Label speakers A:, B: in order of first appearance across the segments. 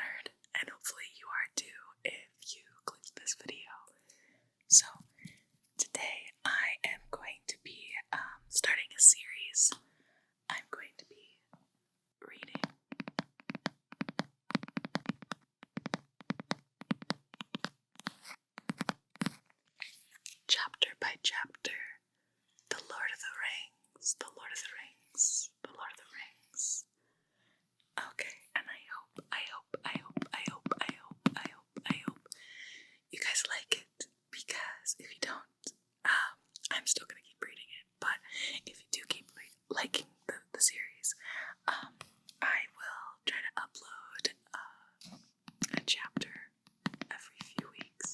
A: honored, and hopefully you are too if you clicked this video. So today I am going to be starting a series. I'm going to be reading chapter by chapter The Lord of the Rings, The Lord of the Rings, The Lord of the Rings. Okay, and I hope you guys like it, because if you don't, I'm still gonna keep reading it, but if you do keep liking the series, I will try to upload a chapter every few weeks.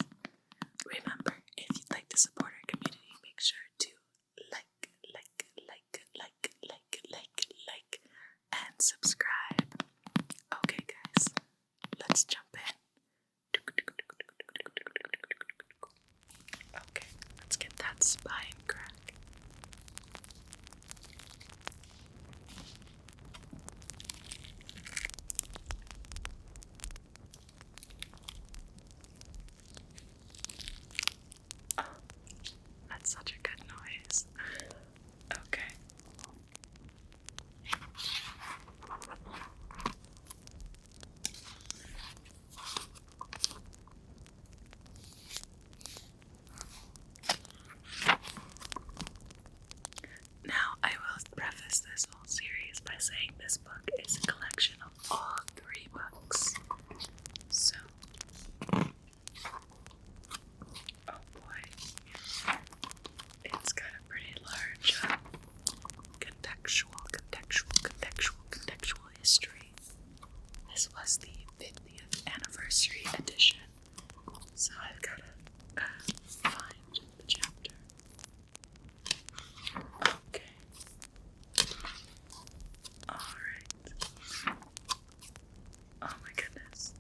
A: Remember, if you'd like to support our community, make sure to like, and subscribe. Okay, guys, let's jump in. Okay, let's get that spine crack. Oh, that's such a good noise. Okay. Now, I will preface this whole series by saying this book is a collection of all 3 books. So, oh boy, it's got a pretty large contextual history. This was the 50th anniversary edition, so I've got to find the chapter. Okay. Alright. Oh my goodness.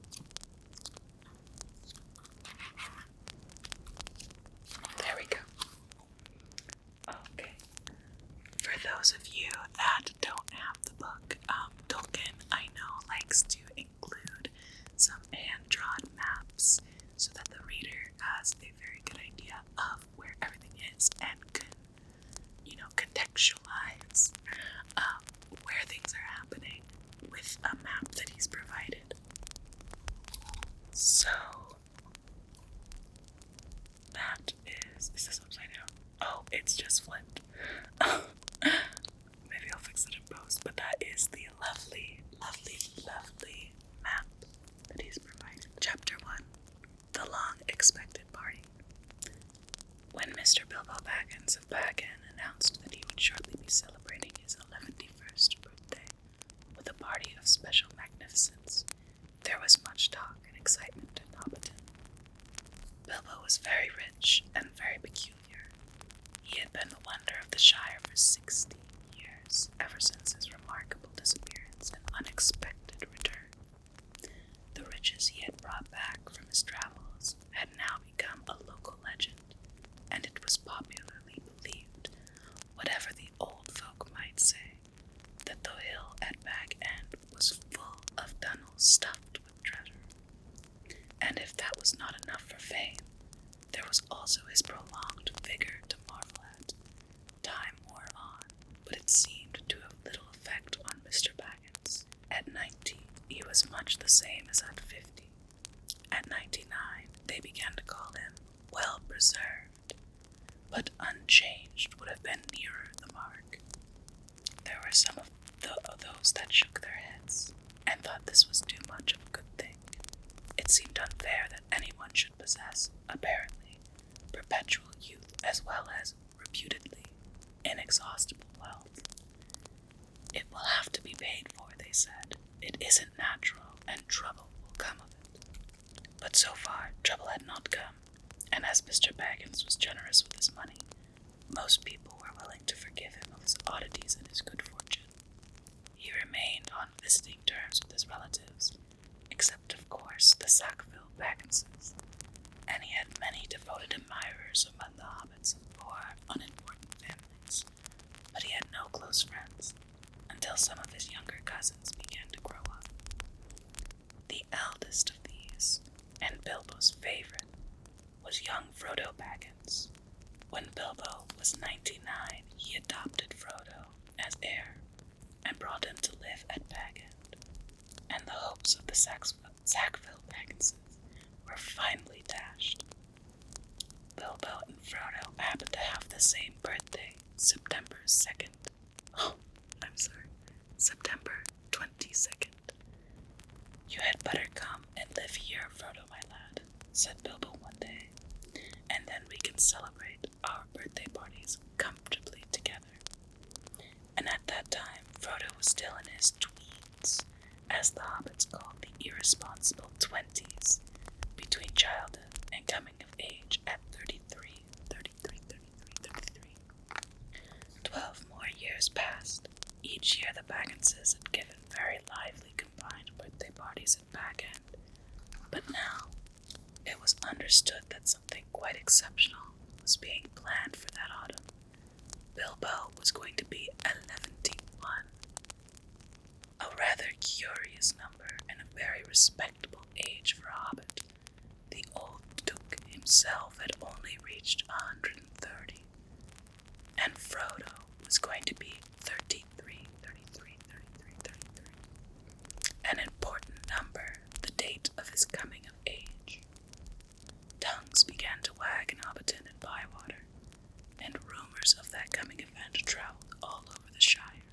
A: There we go. Okay. For those of you that don't have the book, Tolkien, I know, likes to include some hand-drawn maps so that the reader has a very good idea of where everything is and can, contextualize where things are happening with a map that he's provided. So, that is this upside down? Oh, it's just flipped. Maybe I'll fix it in post, but that is the lovely map that he's provided. Chapter 1, The Long-Expected Party. When Mr. Bilbo Baggins of Baggin announced that he would shortly be celebrating his 11st birthday with a party of special magnificence, there was much talk and excitement in Hobbiton. Bilbo was very rich and very peculiar. He had been the wonder of the Shire for 60 years, ever since his remarkable disappearance and unexpected return. The riches he had brought back from his travels had now become a local legend, and it was popularly believed, whatever the old folk might say, that the hill at Bag End was full of tunnels stuffed with treasure. And if that was not enough for fame, there was also his prolonged vigor to marvel at. Time wore on, but it seemed to have little effect on Mr. Baggins. At 19, he was much the same as at 50. At 99, they began to call him well-preserved, but unchanged would have been nearer the mark. There were some of those that shook their heads, and thought this was too much of a good thing. It seemed unfair that anyone should possess, apparently, perpetual youth as well as, reputedly, inexhaustible wealth. It will have to be paid for, they said. It isn't natural, and trouble will come of it. But so far, trouble had not come, and as Mr. Baggins was generous with his money, most people were willing to forgive him of his oddities and his good fortune. He remained on visiting terms with his relatives, except, of course, the Sackville Bagginses, and he had many devoted admirers among the hobbits of poor, unimportant families, but he had no close friends, until some of his younger cousins began to grow up. The eldest youngest of these, and Bilbo's favorite, was young Frodo Baggins. When Bilbo was 99, he adopted Frodo as heir and brought him to live at Bag End, and the hopes of the Sackville Bagginses were finally dashed. Bilbo and Frodo happened to have the same birthday, September 2nd. September 22nd. You had better come and live here, Frodo, my lad, said Bilbo one day, and then we can celebrate our birthday parties comfortably together. And at that time, Frodo was still in his tweens, as the hobbits called the irresponsible 20s, between childhood and coming of age at 33. 12 more years passed. Each year the Bagginses had given very lively combined birthday parties at Bag End, but now it was understood that something quite exceptional was being planned for that autumn. Bilbo was going to be 11-1, a rather curious number and a very respectable age for a hobbit. The old Duke himself had only reached 130, and Frodo was going to be 33. An important number, the date of his coming of age. Tongues began to wag in Hobbiton and Bywater, and rumors of that coming event traveled all over the Shire.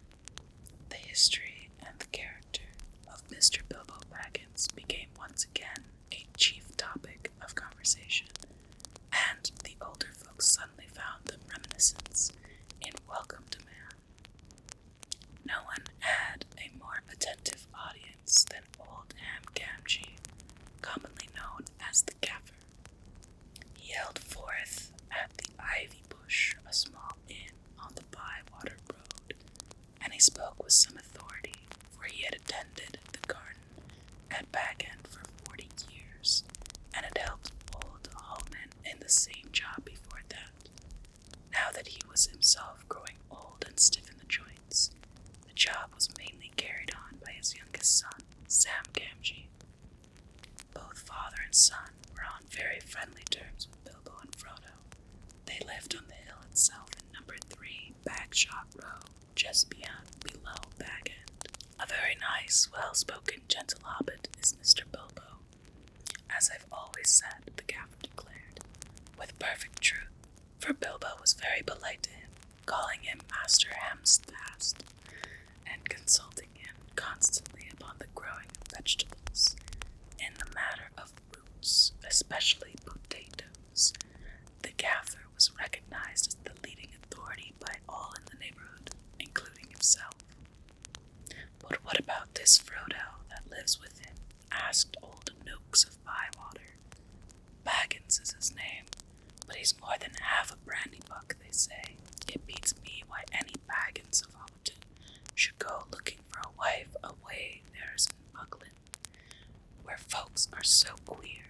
A: The history and the character of Mr. Bilbo Baggins became once again a chief topic of conversation, and the older folks suddenly found them reminiscence in Welcome to Man. No one had a more attentive audience than old Ham Gamgee, commonly known as the Gaffer. He held forth at the Ivy Bush, a small inn on the Bywater Road, and he spoke with some authority, for he had attended the garden at Bag End for 40 years, and had helped old Hallman in the same job before that. Now that he was himself growing old and stiff in the joints, the job was mainly carried on by his youngest son, Sam Gamgee. Both father and son were on very friendly terms with Bilbo and Frodo. They lived on the hill itself in number 3 Bagshot Row, just below Bag End. A very nice, well-spoken, gentle hobbit is Mr. Bilbo, as I've always said, the Gaffer declared, with perfect truth, for Bilbo was very polite to him, calling him Master Hamsfast, and consulting him constantly upon the growing of vegetables. In the matter of roots, especially potatoes, the Gaffer was recognized as the leading authority by all in the neighborhood, including himself. But what about this Frodo that lives with him? Asked old Noakes of Bywater. Baggins is his name, but he's more than half a brandy buck, they say. It beats me why any Baggins of Hobbiton should go looking for a wife away there's in Buckland, where folks are so queer.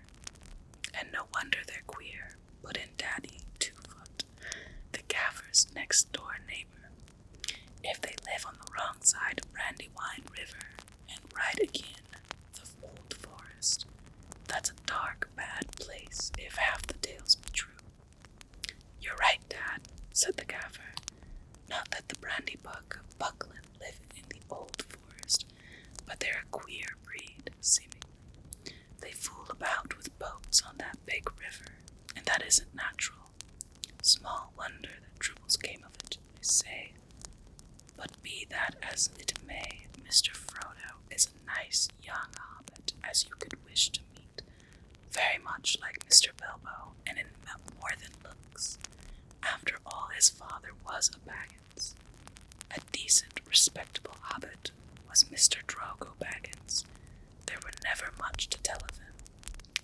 A: And no wonder they're queer, put in Daddy Two-Foot, the Gaffer's next door neighbor. If they live on the wrong side of Brandywine River and right again the old forest, that's a dark, bad place if half the tales be true. You're right, Dad, said the Gaffer. Not that the brandy buck of Buckland live in the old forest, but they're a queer breed, seemingly. They fool about with boats on that big river, and that isn't natural. Small wonder that troubles came of it, they say. But be that as it may, Mr. Frodo is a nice young hobbit as you could wish to meet, very much like Mr. Bilbo, and in more than looks. After all, his father was a Baggins. A decent, respectable hobbit was Mr. Drogo Baggins. There were never much to tell of him,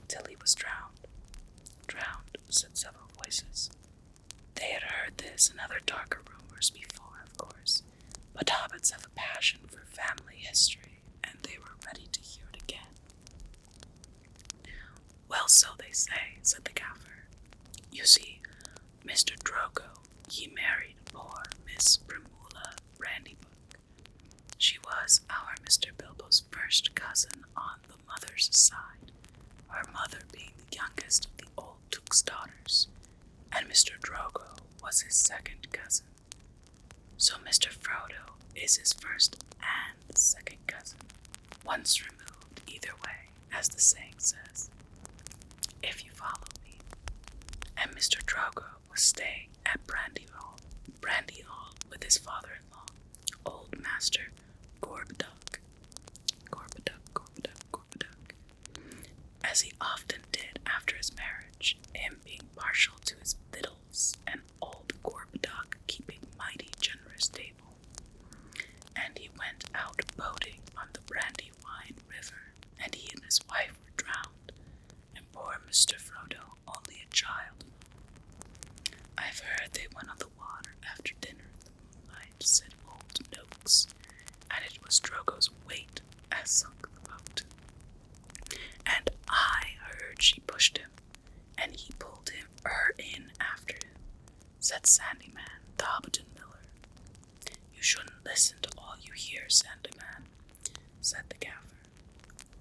A: till he was drowned. Drowned, said several voices. They had heard this and other darker rumors before, of course, but hobbits have a passion for family history, and they were ready to hear it again. Well, so they say, said the Gaffer. You see, Mr. Drogo, he married poor Miss Brimula Brandybuck. She was our Mr. Bilbo's first cousin on the mother's side, mother being the youngest of the old Duke's daughters, and Mr. Drogo was his second cousin. So Mr. Frodo is his first and second cousin, once removed either way, as the saying says, if you follow me. And Mr. Drogo was staying at Brandy Hall with his father-in-law, old Master Gorboduc, as he often did after his marriage, him being partial to his victuals and old Gorboduc keeping mighty generous table. And he went out boating on the Brandywine River, and he and his wife were drowned, and poor Mr. Frodo only a child. I've heard they went on the water after dinner in the moonlight, said old Noakes, and it was Drogo's weight as sunk the boat. And I heard she pushed him, and he pulled her in after him, said Sandyman, the Hobbiton Miller. You shouldn't listen to all you hear, Sandyman, said the Gaffer,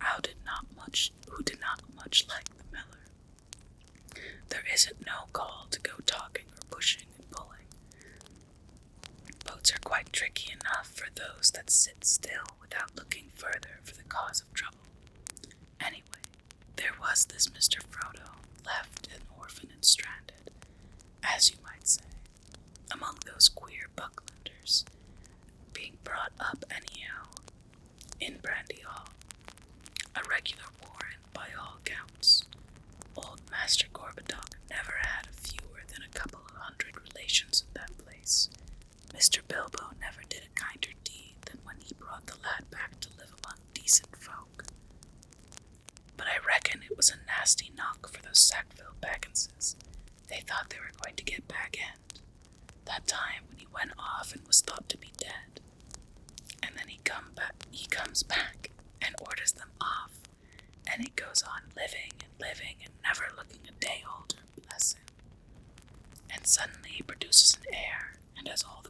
A: who did not much like the Miller. There isn't no call to go talking or pushing and pulling. Boats are quite tricky enough for those that sit still without looking further for the cause of trouble. Anyway, there was this Mr. Frodo, left an orphan and stranded, as you might say, among those queer Bucklanders, being brought up anyhow, in Brandy Hall, a regular warren by all counts. Old Master Gorboduc never had fewer than a couple of 100 relations in that place. Mr. Bilbo never did a kinder deed than when he brought the lad back to live among decent folk. But I reckon it was a nasty knock for those Sackville Bagginses. They thought they were going to get Bag End, that time when he went off and was thought to be dead. And then he comes back and orders them off, and he goes on living and never looking a day older, bless him. And suddenly he produces an heir and has all the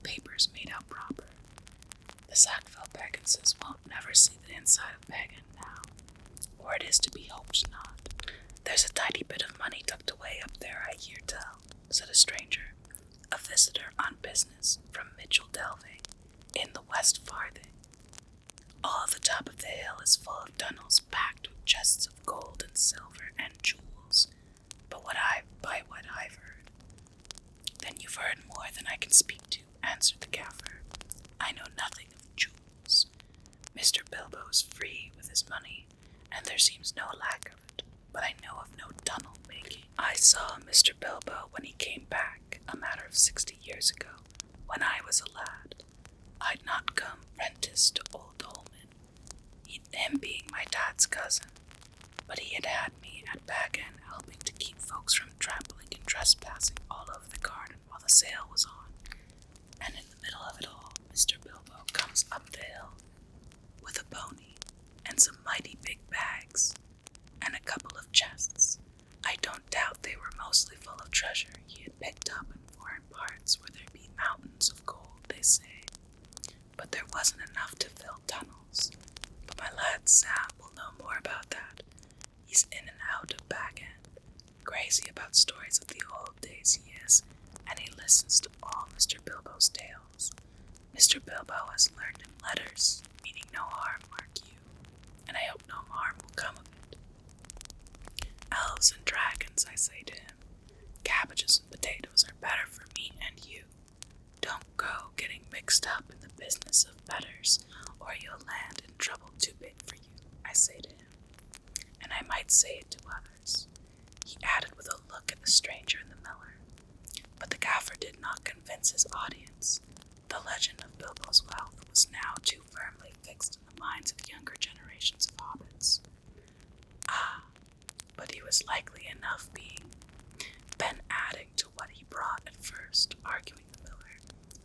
A: papers made out proper. The Sackville Bagginses won't never see the inside of Bag End now, or it is to be hoped not. There's a tidy bit of money tucked away up there, I hear tell, said a stranger, a visitor on business from Mitchell Delving, in the West Farthing. All the top of the hill is full of tunnels packed with chests of gold and silver and jewels, but by what I've heard. Then you've heard more than I can speak to, answered the Gaffer. I know nothing of jewels. Mr. Bilbo's free with his money, and there seems no lack of it, but I know of no tunnel making. I saw Mr. Bilbo when he came back, a matter of 60 years ago, when I was a lad. I'd not come prentice to old Holman, him being my dad's cousin, but he had had me at Bag End helping to keep folks from trampling and trespassing all over the garden while the sale was on. And in the middle of it all, Mr. Bilbo comes up the hill with a pony and some mighty big bags and a couple of chests. I don't doubt they were mostly full of treasure he had picked up in foreign parts where there be mountains of gold, they say. But there wasn't enough to fill tunnels. But my lad Sam will know more about that. He's in and out of Bag End. Crazy about stories of the old days he is, and he listens to all Mr. Bilbo's tales. Mr. Bilbo has learned him letters, meaning no harm, mark you, and I hope no harm will come of it. Elves and dragons, I say to him, cabbages and potatoes are better for me and you. Don't go getting mixed up in the business of betters, or you'll land in trouble too big for you, I say to him. And I might say it to others, he added with a look at the stranger and the miller. But the Gaffer did not convince his audience. The legend of Bilbo's wealth was now too firmly fixed in the minds of younger generations of hobbits. Ah, but he was likely enough been adding to what he brought at first, arguing the miller,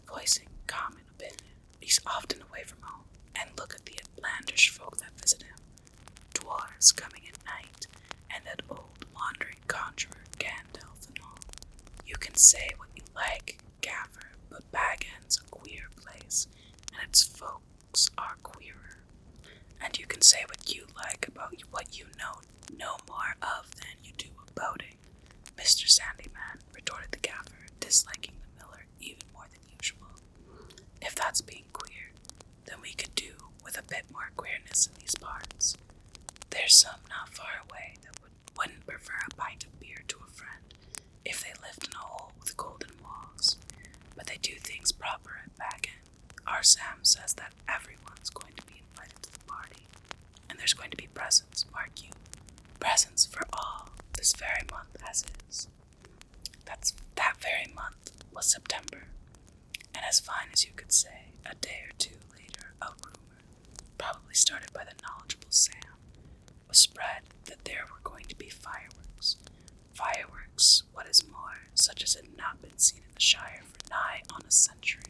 A: voicing common opinion. He's often away from home, and look at the outlandish folk that visit him. Dwarves coming at night, and that old wandering conjurer Gandalf and all. You can say what you like, Gaffer, but Bag End's a queer place, and its folks are queerer. And you can say what you like about what you know no more queerness in these parts. There's some not far away that wouldn't prefer a pint of beer to a friend if they lived in a hole with golden walls. But they do things proper at Bag End. Our Sam says that everyone's going to be invited to the party, and there's going to be presents, mark you. Presents for all, this very month as is. That very month was September, and as fine as you could say, a day or two later, a rumor, probably started by the knowledgeable Sam, was spread that there were going to be fireworks. Fireworks, what is more, such as had not been seen in the Shire for nigh on a century.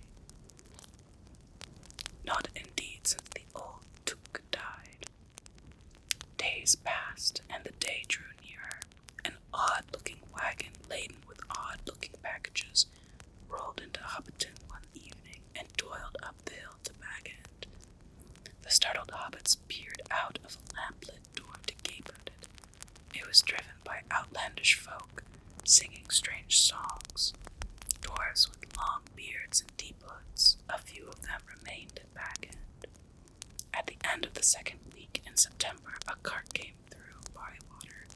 A: Not indeed since the old Duke died. Days passed, and the day drew nearer. An odd-looking wagon laden with odd-looking packages rolled into Hobbiton one evening and toiled up the hill to Bag End. The startled hobbits peered out of a lamplit door to gape at it. It was driven by outlandish folk, singing strange songs. Dwarves with long beards and deep hoods, a few of them remained at Bag End. At the end of the second week in September, a cart came through Bywater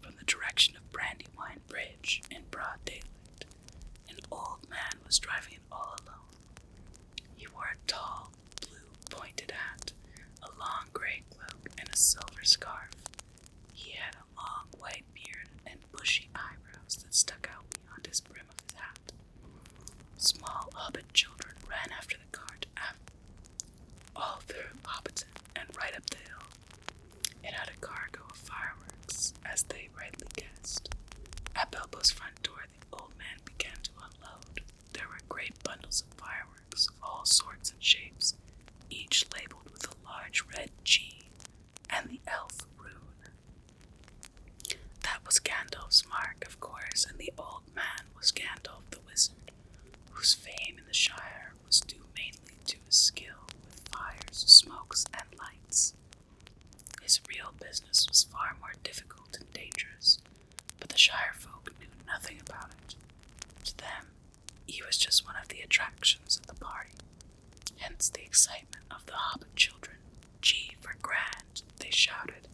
A: from the direction of Brandywine Bridge in broad daylight. An old man was driving it all alone. He wore a tall, blue pointed hat, a long gray cloak, and a silver scarf. He had a long white beard and bushy eyebrows that stuck out beyond his brim of his hat. Small hobbit children ran after the cart, all through Hobbiton and right up the hill. It had a cargo of fireworks, as they rightly guessed. At Bilbo's front door, the old man began to unload. There were great bundles of fireworks, of all sorts and shapes, each labeled with a large red G and the elf rune. That was Gandalf's mark, of course, and the old man was Gandalf the wizard, whose fame in the Shire was due mainly to his skill with fires, smokes, and lights. His real business was far more difficult and dangerous, but the Shire folk knew nothing about it. To them, he was just one of the attractions of the party. Hence the excitement of the hobbit children. G for grand, they shouted,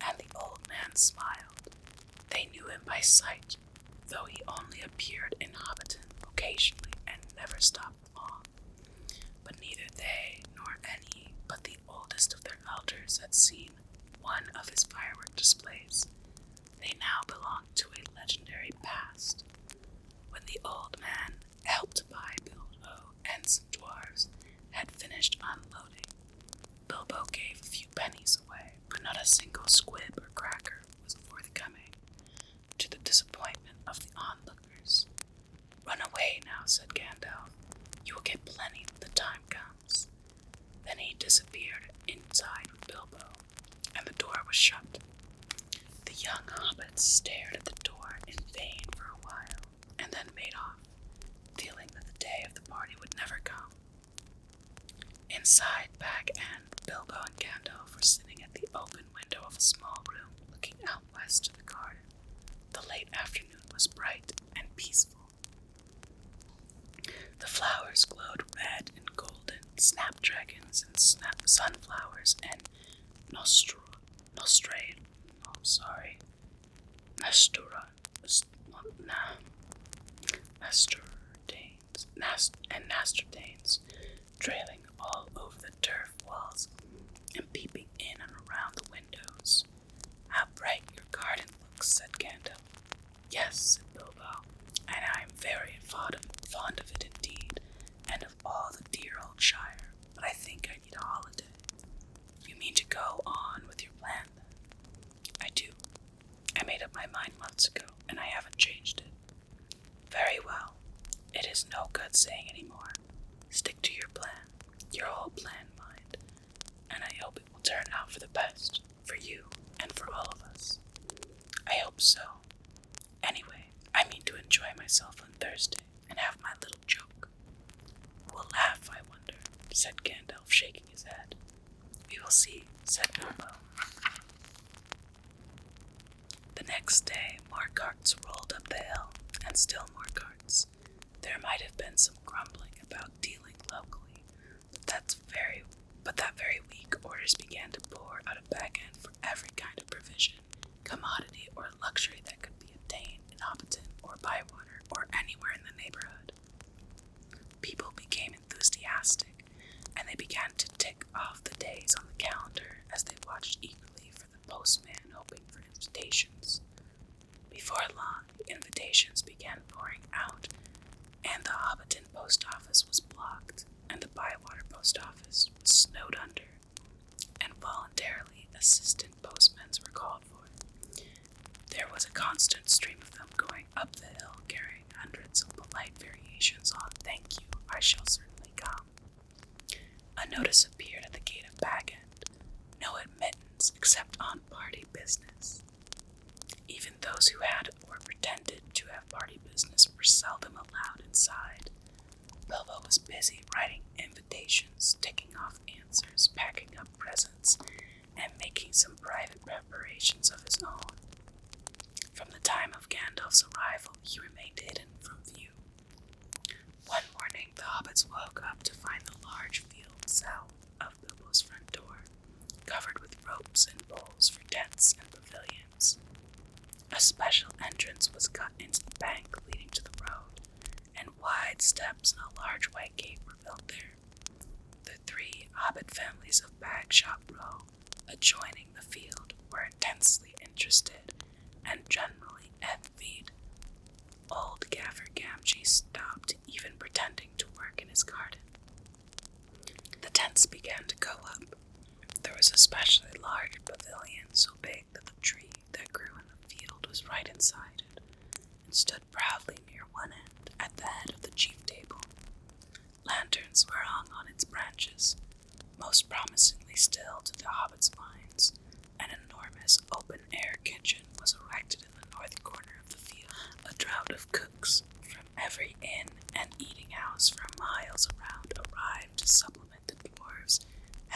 A: and the old man smiled. They knew him by sight, though he only appeared in Hobbiton occasionally and never stopped long. But neither they nor any but the oldest of their elders had seen one of his firework displays. They now belonged to a legendary past. When the old man, helped by Bilbo and some dwarves, had finished unloading, Bilbo gave a few pennies away, but not a single squib or cracker was forthcoming, to the disappointment of the onlookers. "Run away now," said Gandalf. "You will get plenty when the time comes." Then he disappeared inside with Bilbo, and the door was shut. The young hobbits stared at the door in vain for a while, and then made off, feeling that the day of the party would never come. Inside Bag End, Bilbo and Gandalf were sitting at the open window of a small room looking out west to the garden. The late afternoon was bright and peaceful. The flowers glowed red and golden, snapdragons and sunflowers and nasturdanes, trailing all over the turf walls and peeping in and around the windows. "How bright your garden looks," said Gandalf. "Yes," said Bilbo, "and I am very fond of it indeed, and of all the dear old Shire, but I think I need a holiday." "You mean to go on with your plan, then?" "I do. I made up my mind months ago, and I haven't changed it." "Very well. It is no good saying any more. Stick to your plan, your whole plan, mind, and I hope it will turn out for the best, for you and for all of us." "I hope so. Anyway, I mean to enjoy myself on Thursday and have my little joke." "Who will laugh, I wonder?" said Gandalf, shaking his head. "We will see," said Bilbo. The next day, more carts rolled up the hill, and still more carts. There might have been some grumbling about dealing locally, but that's very But that very week, orders began to pour out of Bag End for every kind of provision, commodity, or luxury that could be obtained in Hobbiton or Bywater or anywhere in the neighborhood. People became enthusiastic, and they began to tick off the days on the calendar as they watched eagerly for the postman hoping for invitations. Before long, invitations began pouring out, and the Hobbiton post office was blocked, and the Bywater post office was snowed under, and voluntarily assistant postmen were called for. There was a constant stream of them going up the hill, carrying hundreds of polite variations on "Thank you, I shall certainly come." A notice appeared at the gate of Bag End: no admittance except on party business. Even those who had or pretended to have party business were seldom allowed inside. Bilbo was busy writing invitations, ticking off answers, packing up presents, and making some private preparations of his own. From the time of Gandalf's arrival, he remained hidden from view. One morning, the hobbits woke up to find the large field cell of Bilbo's front door covered with ropes and poles for tents and pavilions. A special entrance was cut into the bank leading to the road, and wide steps and a large white gate were built there. The three hobbit families of Bagshot Row, adjoining the field, were intensely interested and generally envied. Old Gaffer Gamgee stopped even pretending to work in his garden. The tents began to go up. There was a especially large pavilion so big that the tree that grew in the field was right inside it, and stood proudly near one end at the head of the chief table. Lanterns were hung on its branches. Most promisingly still to the hobbits' minds, an enormous open-air kitchen was erected in the north corner of the field. A draught of cooks from every inn and eating house for miles around arrived to supplement the dwarves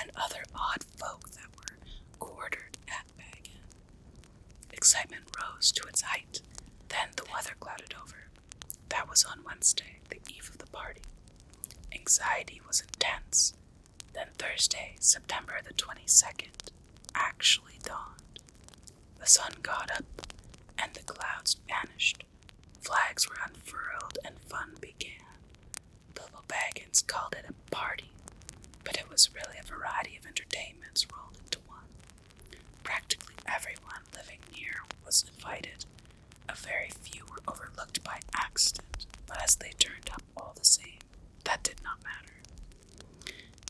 A: and other odd folk that were quartered at Bag End. Excitement rose to its height. Then the weather clouded over. That was on Wednesday, the eve of the party. Anxiety was intense. Then Thursday, September the 22nd, actually dawned. The sun got up, and the clouds vanished. Flags were unfurled, and fun began. Bilbo Baggins called it a party, but it was really a variety of entertainments rolled into one. Practically everyone living near was invited. A very few were overlooked by accident, but as they turned up all the same, that did not matter.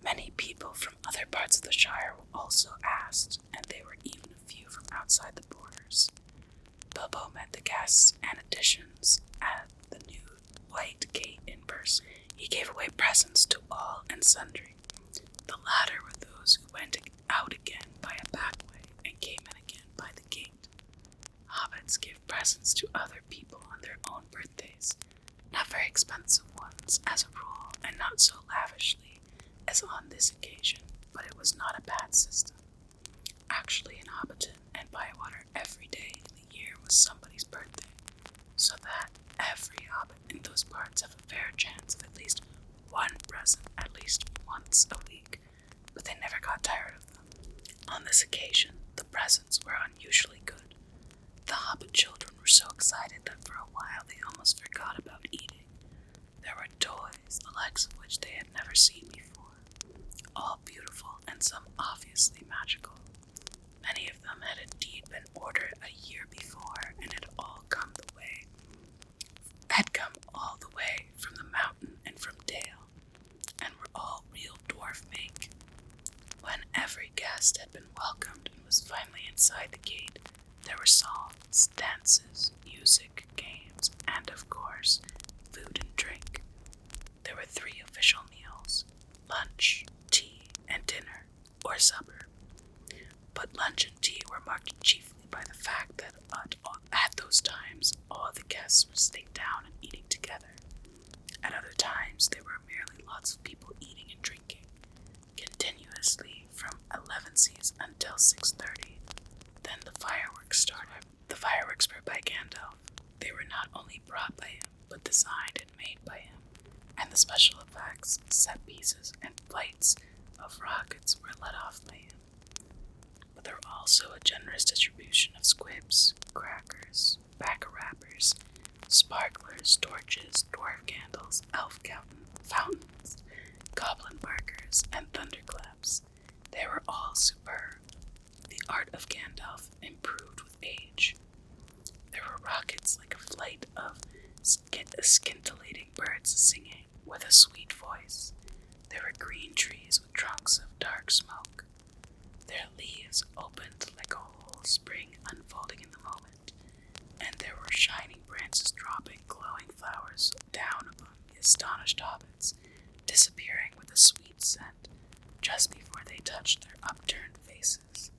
A: Many people from other parts of the Shire were also asked, and there were even a few from outside the borders. Bilbo met the guests and additions at the new White Gate in person. He gave away presents to all and sundry. The latter were those who went out again by a back way and came in again by the gate. Hobbits gave presents to other people on their own birthdays, not very expensive ones as a rule, and not so lavishly as on this occasion, but it was not a bad system. Actually, in Hobbiton and Bywater, every day in the year was somebody's birthday, so that every hobbit in those parts have a fair chance of at least one present at least once a week, but they never got tired of them. On this occasion, the presents were unusually good. The hobbit children were so excited that for a while they almost forgot about eating. There were toys, the likes of which they had never seen before, all beautiful and some obviously magical. Many of them had indeed been ordered a year before and had come all the way from the mountain and from Dale, and were all real dwarf make. When every guest had been welcomed and was finally inside the gate, there were songs, dances, music, games, and of course, food and drink. There were 3 official meals: lunch, tea, and dinner, or supper. But lunch and tea were marked chiefly by the fact that at those times all the guests were sitting down and eating together. At other times there were merely lots of people eating and drinking, continuously from 11 until 6:30. Then the fireworks started. The fireworks were by Gandalf. They were not only brought by him, but designed and made by him, and the special effects, set pieces, and lights of rockets were let off by him, but there were also a generous distribution of squibs, crackers, bacca-wrappers, sparklers, torches, dwarf candles, elf fountains, goblin barkers, and thunderclaps. They were all superb. The art of Gandalf improved with age. There were rockets like a flight of scintillating birds singing with a sweet voice. There were green trees with trunks of dark smoke. Their leaves opened like a whole spring unfolding in the moment, and there were shining branches dropping glowing flowers down upon the astonished hobbits, disappearing with a sweet scent just before they touched their upturned faces.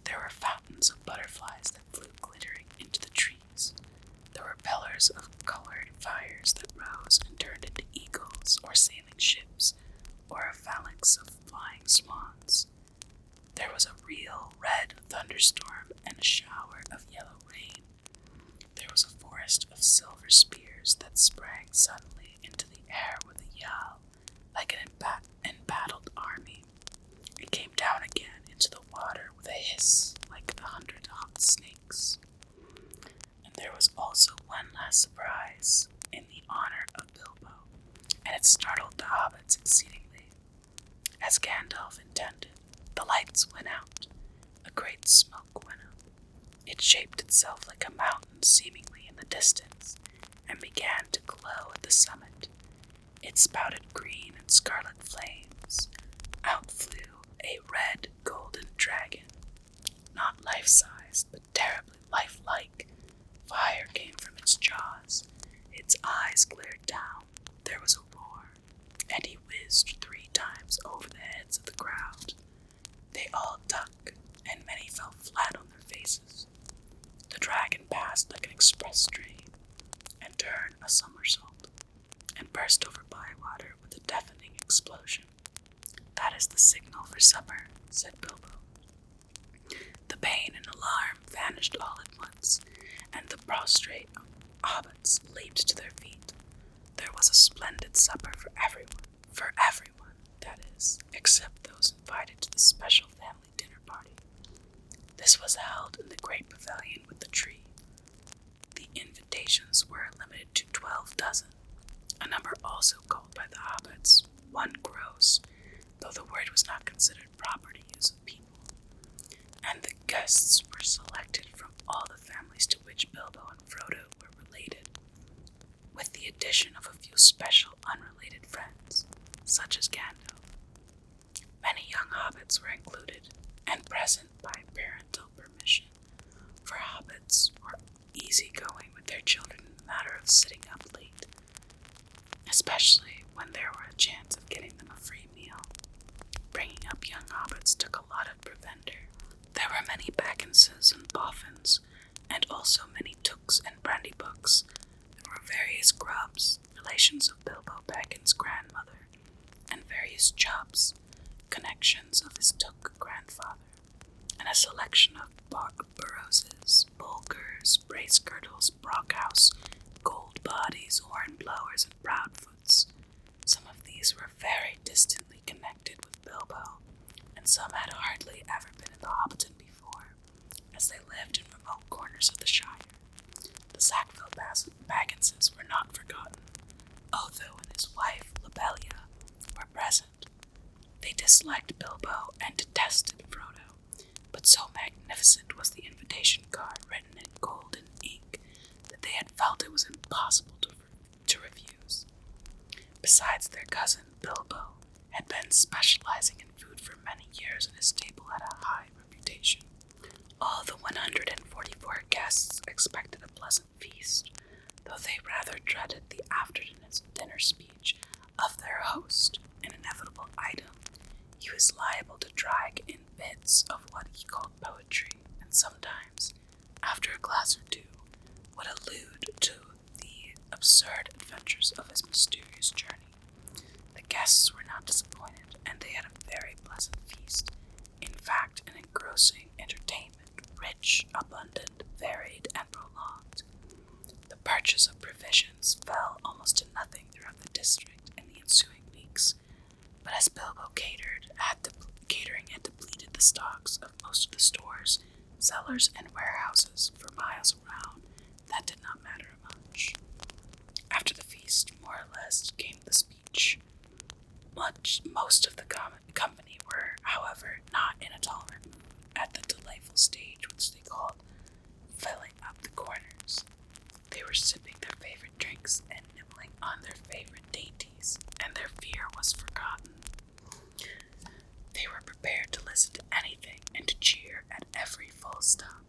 A: There were fountains of butterflies that flew glittering into the trees. There were pillars of colored fires that rose and turned into eagles or sailing ships, or a phalanx of flying swans. There was a real red thunderstorm and a shower of yellow rain. There was a forest of silver spears that sprang suddenly into the air with a yell, like an embattled army. It came down again into the water with a hiss like 100 hot snakes. And there was also one last surprise in the honor of Bilbo, and it startled the hobbits exceedingly. As Gandalf intended, the lights went out. A great smoke went up. It shaped itself like a mountain seemingly in the distance, and began to glow at the summit. It spouted green and scarlet flames. Out flew a red golden dragon, not life-sized, but terribly lifelike. Fire came from its jaws. Its eyes glared down. There was a roar, and he whizzed 3 times over the heads of the crowd. They all ducked, and many fell flat on their faces. The dragon passed like an express train, and turned a somersault, and burst over Bywater with a deafening explosion. "That is the signal for supper," said Bilbo. The pain and alarm vanished all at once, and the prostrate hobbits leaped to their feet. There was a splendid supper for everyone, that is, except those invited to the special family dinner party. This was held in the great pavilion with the tree. The invitations were limited to 12 dozen, a number also called by the hobbits 1 gross, though the word was not considered proper to use of people. And the guests were selected from all the families to which Bilbo and Frodo were related, with the addition of a few special unrelated friends, such as Gandalf. Many young hobbits were included, and present by parental permission, for hobbits were easygoing with their children in the matter of sitting up late, especially when there were a chance of getting them a free meal. Bringing up young hobbits took a lot of provender. There were many Bagginses and Boffins, and also many Tooks and Brandybooks. There were various Grubbs, relations of Bilbo Baggins' grandmother, and various Chubbs, connections of his Took grandfather, and a selection of Burrowses, Bulgers, Bracegirdles, Brockhouse, Goldbodies, Hornblowers, and Proudfoots. Some of these were very distantly connected with Bilbo, and some had hardly ever been in the Hobbiton before, as they lived in remote corners of the Shire. The Sackville Bagginses were not forgotten. Otho and his wife, Lobelia, were present. They disliked Bilbo and detested Frodo, but so magnificent was the invitation card written in golden ink that they had felt it was impossible to refuse. Besides, their cousin, Bilbo, had been specializing in food for many years, and his table had a high reputation. All the 144 guests expected a pleasant feast, though they rather dreaded the after-dinner speech of their host, an inevitable item. He was liable to drag in bits of what he called poetry, and sometimes, after a glass or two, would allude to the absurd adventures of his mysterious journey. The guests were not disappointed, and they had a very pleasant feast. In fact, an engrossing entertainment, rich, abundant, varied, and prolonged. The purchase of provisions fell almost to nothing throughout the district in the ensuing weeks, But as Bilbo catering had depleted the stocks of most of the stores, cellars, and warehouses for miles around, that did not matter much. After the feast, more or less, came the speech. Most of the company were, however, not in a tolerant mood at the delightful stage which they called filling up the corners. They were sipping their favorite drinks and nibbling on their favorite dainties, and their fear was forgotten. They were prepared to listen to anything and to cheer at every full stop.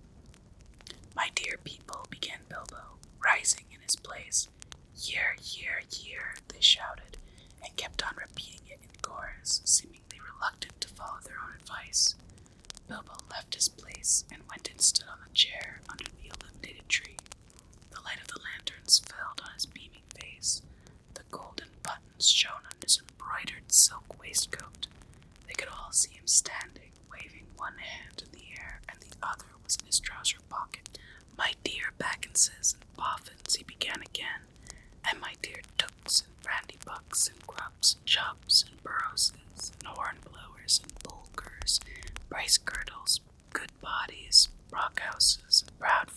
A: "My dear people," began Bilbo, rising in his place. "Year, year, year," they shouted, and kept on repeating it in chorus, seemingly reluctant to follow their own advice. Bilbo left his place and went and stood on the chair under the illuminated tree. The light of the lanterns fell on his beaming face. The golden buttons shone on his embroidered silk waistcoat. They could all see him standing, waving one hand in the air, and the other was in his trouser pocket. "My dear Bagginses and Boffins," he began again, "and my dear Tooks and Brandybucks and Grubs and Chubs and Burrowses and Hornblowers and Bulgers, Brace Girdles, Good Bodies, Brockhouses, and Proud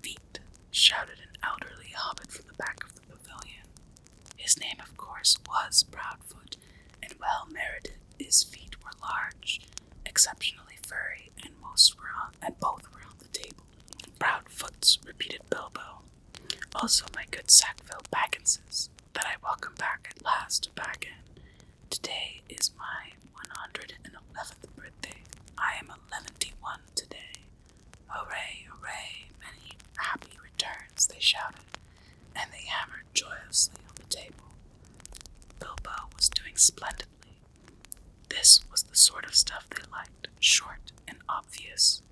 A: Feet," shouted an elderly hobbit from the back of the pavilion. His name, of course, was Proudfoot, and well merited. His feet were large, exceptionally furry, and both were on the table. "Proudfoots," repeated Bilbo. "Also my good Sackville Bagginses, that I welcome back at last to Baggin. Today is my 111th birthday. I am 111 today. Hooray, hooray, many happy returns," they shouted, and they hammered joyously on the table. Bilbo was doing splendidly. This was the sort of stuff they liked, short and obvious.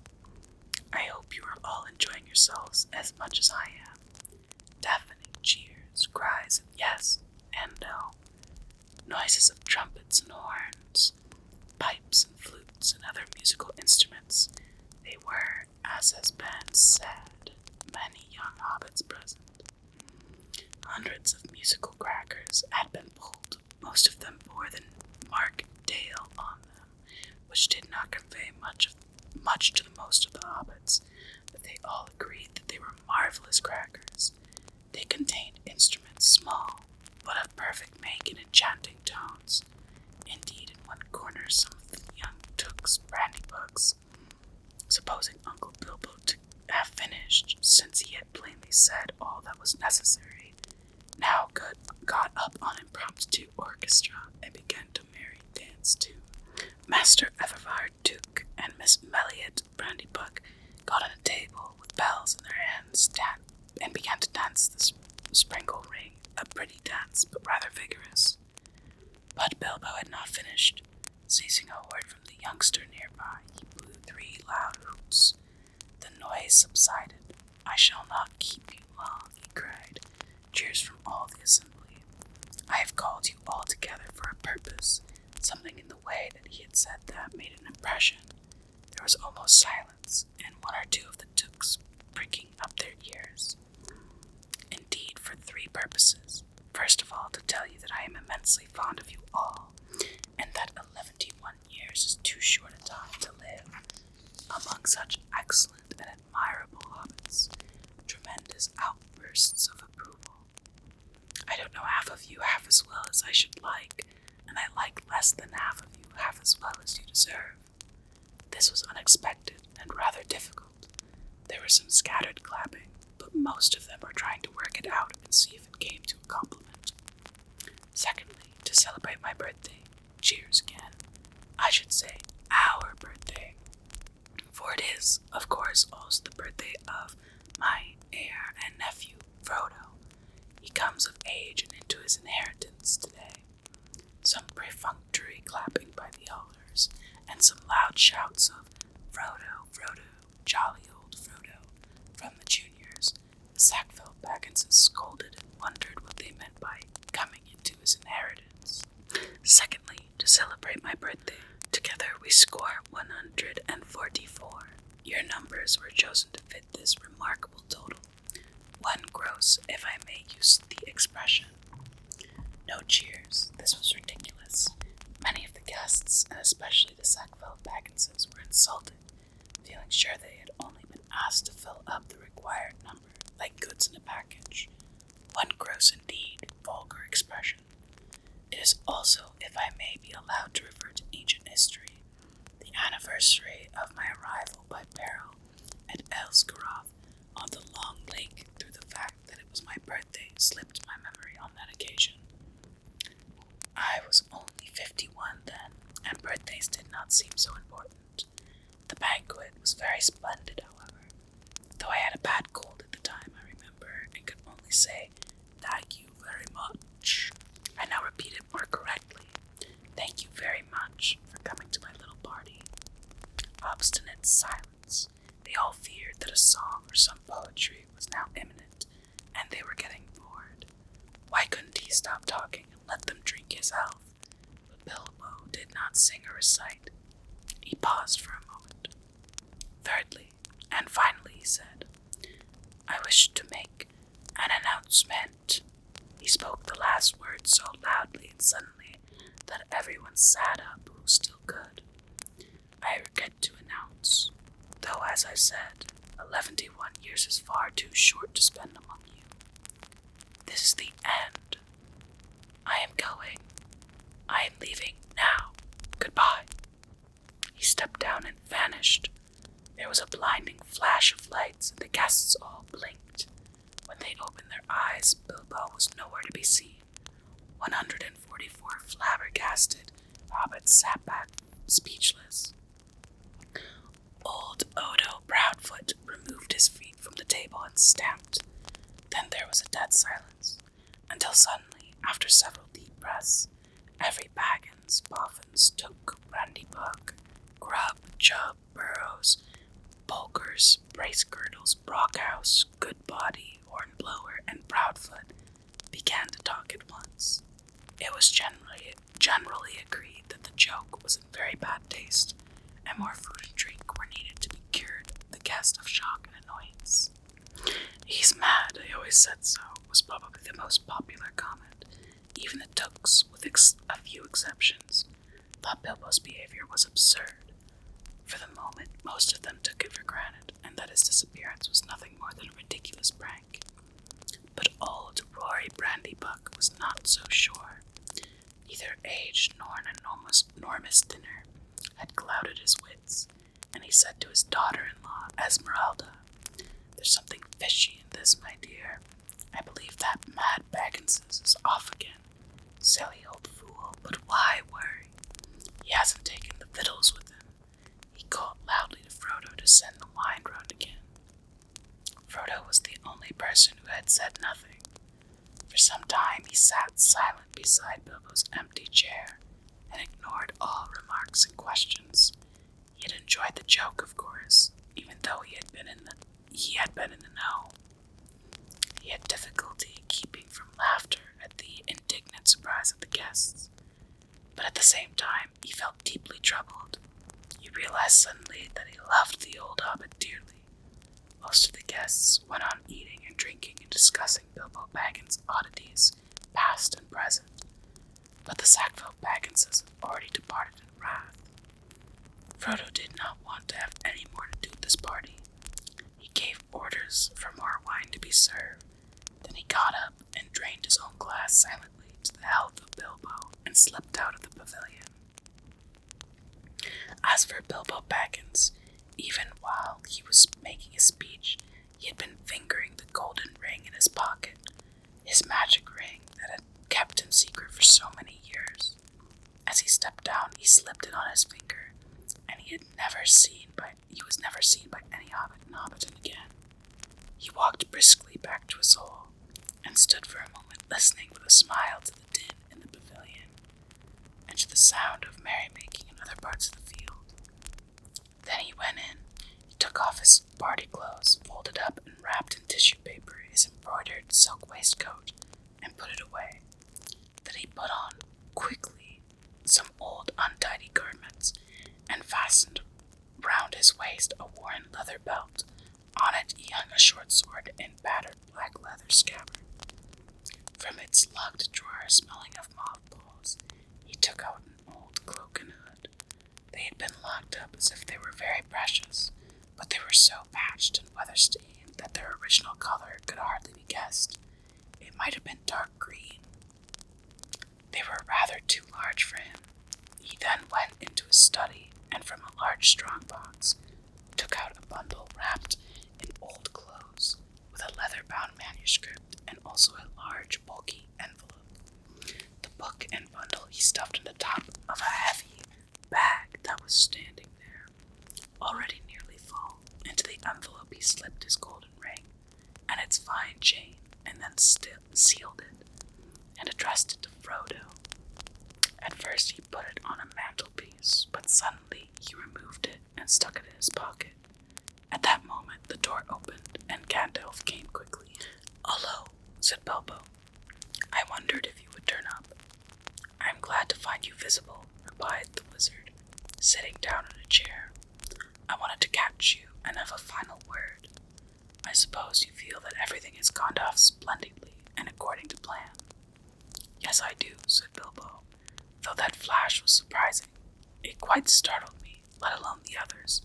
A: "I hope you are all enjoying yourselves as much as I am." Deafening cheers, cries of yes and no, noises of trumpets and horns, pipes and flutes and other musical instruments. They were, as has been said, many young hobbits present. Hundreds of musical crackers had been pulled. Most of them bore the mark Dale on them, which did not convey much to the most of the hobbits, but they all agreed that they were marvelous crackers. They contained instruments small, but of perfect make and enchanting tones. Indeed, in one corner some of the young Tooks Brandybucks, supposing Uncle Bilbo to have finished, since he had plainly said all that was necessary, now got up on impromptu orchestra and began to merry dance too. Master Everard Took and Miss Melliot Brandybuck got on a table with bells in their hands and began to dance the sprinkle ring, a pretty dance, but rather vigorous. But Bilbo had not finished. Seizing a word from the youngster nearby, he blew 3 loud hoots. The noise subsided. "I shall not keep you long," he cried. Cheers from all the assembly. "I have called you all together for a purpose." Something in the way that he had said that made an impression. There was almost silence, and 1 or 2 of the Tooks pricking up their ears. "Indeed, for 3 purposes. First of all, to tell you that I am immensely fond of you all, and that 11 years is too short a time to live among such excellent and admirable hobbits." Tremendous outbursts of approval. "I don't know half of you half as well as I should like, and I like less than half of you half as well as you deserve." This was unexpected and rather difficult. There was some scattered clapping, but most of them were trying to work it out and see if it came to a compliment. "Secondly, to celebrate my birthday." Cheers again. "I should say our birthday, for it is, of course, also the birthday of my heir and nephew, Frodo. He comes of age and into his inheritance today." Some perfunctory clapping by the elders, and some loud shouts of "Frodo, Frodo, jolly old Frodo," from the juniors. The Sackville Bagginses scolded and wondered what they meant by coming into his inheritance. "Secondly, to celebrate my birthday. Together we score 144. Your numbers were chosen to fit this remarkable total. 1 gross, if I may use the expression. No cheers. This was ridiculous. Many of the guests, and especially the Sackville Bagginses, were insulted, feeling sure they had only been asked to fill up the required number, like goods in a package. One gross indeed, vulgar expression. It is also, if I may be allowed to refer to ancient history, the anniversary of my arrival by barrel at Elsgaroth on the long lake, through the fact that it was my birthday, slipped my memory on that occasion. I was only 51 then, and birthdays did not seem so important. The banquet was very splendid, however, though I had a bad cold at the time, I remember, and could only say, "Thank you very much." I now repeat it more correctly. Thank you very much for coming to my little party. Obstinate silence. They all feared that a song or some poetry was now imminent, and they were getting bored. Why couldn't he stop talking and let them drink his health? But Bilbo did not sing or recite. He paused for a moment. Thirdly, and finally, he said, "I wish to make an announcement." He spoke the last word so loudly and suddenly that everyone sat up who still could. "I regret to announce, though as I said, 11 years is far too short to spend among you. This is the end. I am going. I am leaving now. Goodbye." He stepped down and vanished. There was a blinding flash of lights, and the guests all blinked. When they opened their eyes, Bilbo was nowhere to be seen. 144 flabbergasted hobbits sat back, speechless. Old Odo Proudfoot removed his feet from the table and stamped. Then there was a dead silence, until suddenly, after several deep breaths, every Baggins, Boffins, Took, Brandybuck, Grubb, Chubb, Burrows, Bulgers, Bracegirdles, Brockhouse, Goodbody, Hornblower, and Proudfoot began to talk at once. It was generally agreed that the joke was in very bad taste, and more food and drink were needed to be cured the guest of shock and annoyance. "He's mad, I always said so," was probably the most popular comment. Even the Tooks, with a few exceptions, thought Bilbo's behavior was absurd. For the moment, most of them took it for granted, and that his disappearance was nothing more than a ridiculous prank. But old Rory Brandybuck was not so sure. Neither age nor an enormous dinner had clouded his wits, and he said to his daughter-in-law, Esmeralda, "There's something fishy in this, my dear. I believe that mad Bagginses is off again. Silly old fool, but why worry? He hasn't taken the victuals with him." He called loudly to Frodo to send the wine round again. Frodo was the only person who had said nothing. For some time he sat silent beside Bilbo's empty chair, and ignored all remarks and questions. He had enjoyed the joke, of course, even though he had been in the know. He had difficulty keeping from laughter at the indignant surprise of the guests, but at the same time he felt deeply troubled. He realized suddenly that he loved the old hobbit dearly. Most of the guests went on eating and drinking and discussing Bilbo Baggins' oddities, past and present, but the Sackville Bagginses had already departed in wrath. Frodo did not want to have any more to do with this party. He gave orders for more wine to be served. Then he got up and drained his own glass silently to the health of Bilbo and slipped out of the pavilion. As for Bilbo Baggins, even while he was making his speech, he had been fingering the golden ring in his pocket, his magic ring that had kept him secret for so many years. As he stepped down, he slipped it on his finger, and he was never seen by any hobbit in Hobbiton again. He walked briskly back to his hole, and stood for a moment listening with a smile to the din in the pavilion, and to the sound of merrymaking in other parts of the field. Then he went in. He took off his party clothes, folded up and wrapped in tissue paper his embroidered silk waistcoat, and put it away. Then he put on, quickly, some old untidy garments, and fastened round his waist a worn leather belt. On it he hung a short sword in battered black leather scabbard. From its locked drawer smelling of mothballs, he took out an old cloak and hood. They had been locked up as if they were very precious, but they were so patched and weather-stained that their original color could hardly be guessed. It might have been dark green. They were rather too large for him. He then went into his study, and from a large strong box, took out a bundle wrapped in old clothes, with a leather-bound manuscript, and also a large, bulky envelope. The book and bundle he stuffed in the top of a heavy bag that was standing there, already nearly full. Into the envelope he slipped his golden ring and its fine chain, and then sealed it, and addressed it to Frodo. At first he put it on a mantelpiece, but suddenly he removed it and stuck it in his pocket. At that moment the door opened, and Gandalf came quickly. "Hello," said Bilbo. "I wondered if you would turn up." "I am glad to find you visible," replied the wizard, sitting down in a chair. "I wanted to catch you and have a final word. I suppose you feel that everything has gone off splendidly and according to plan." "Yes, I do," said Bilbo, "though that flash was surprising. It quite startled me, let alone the others.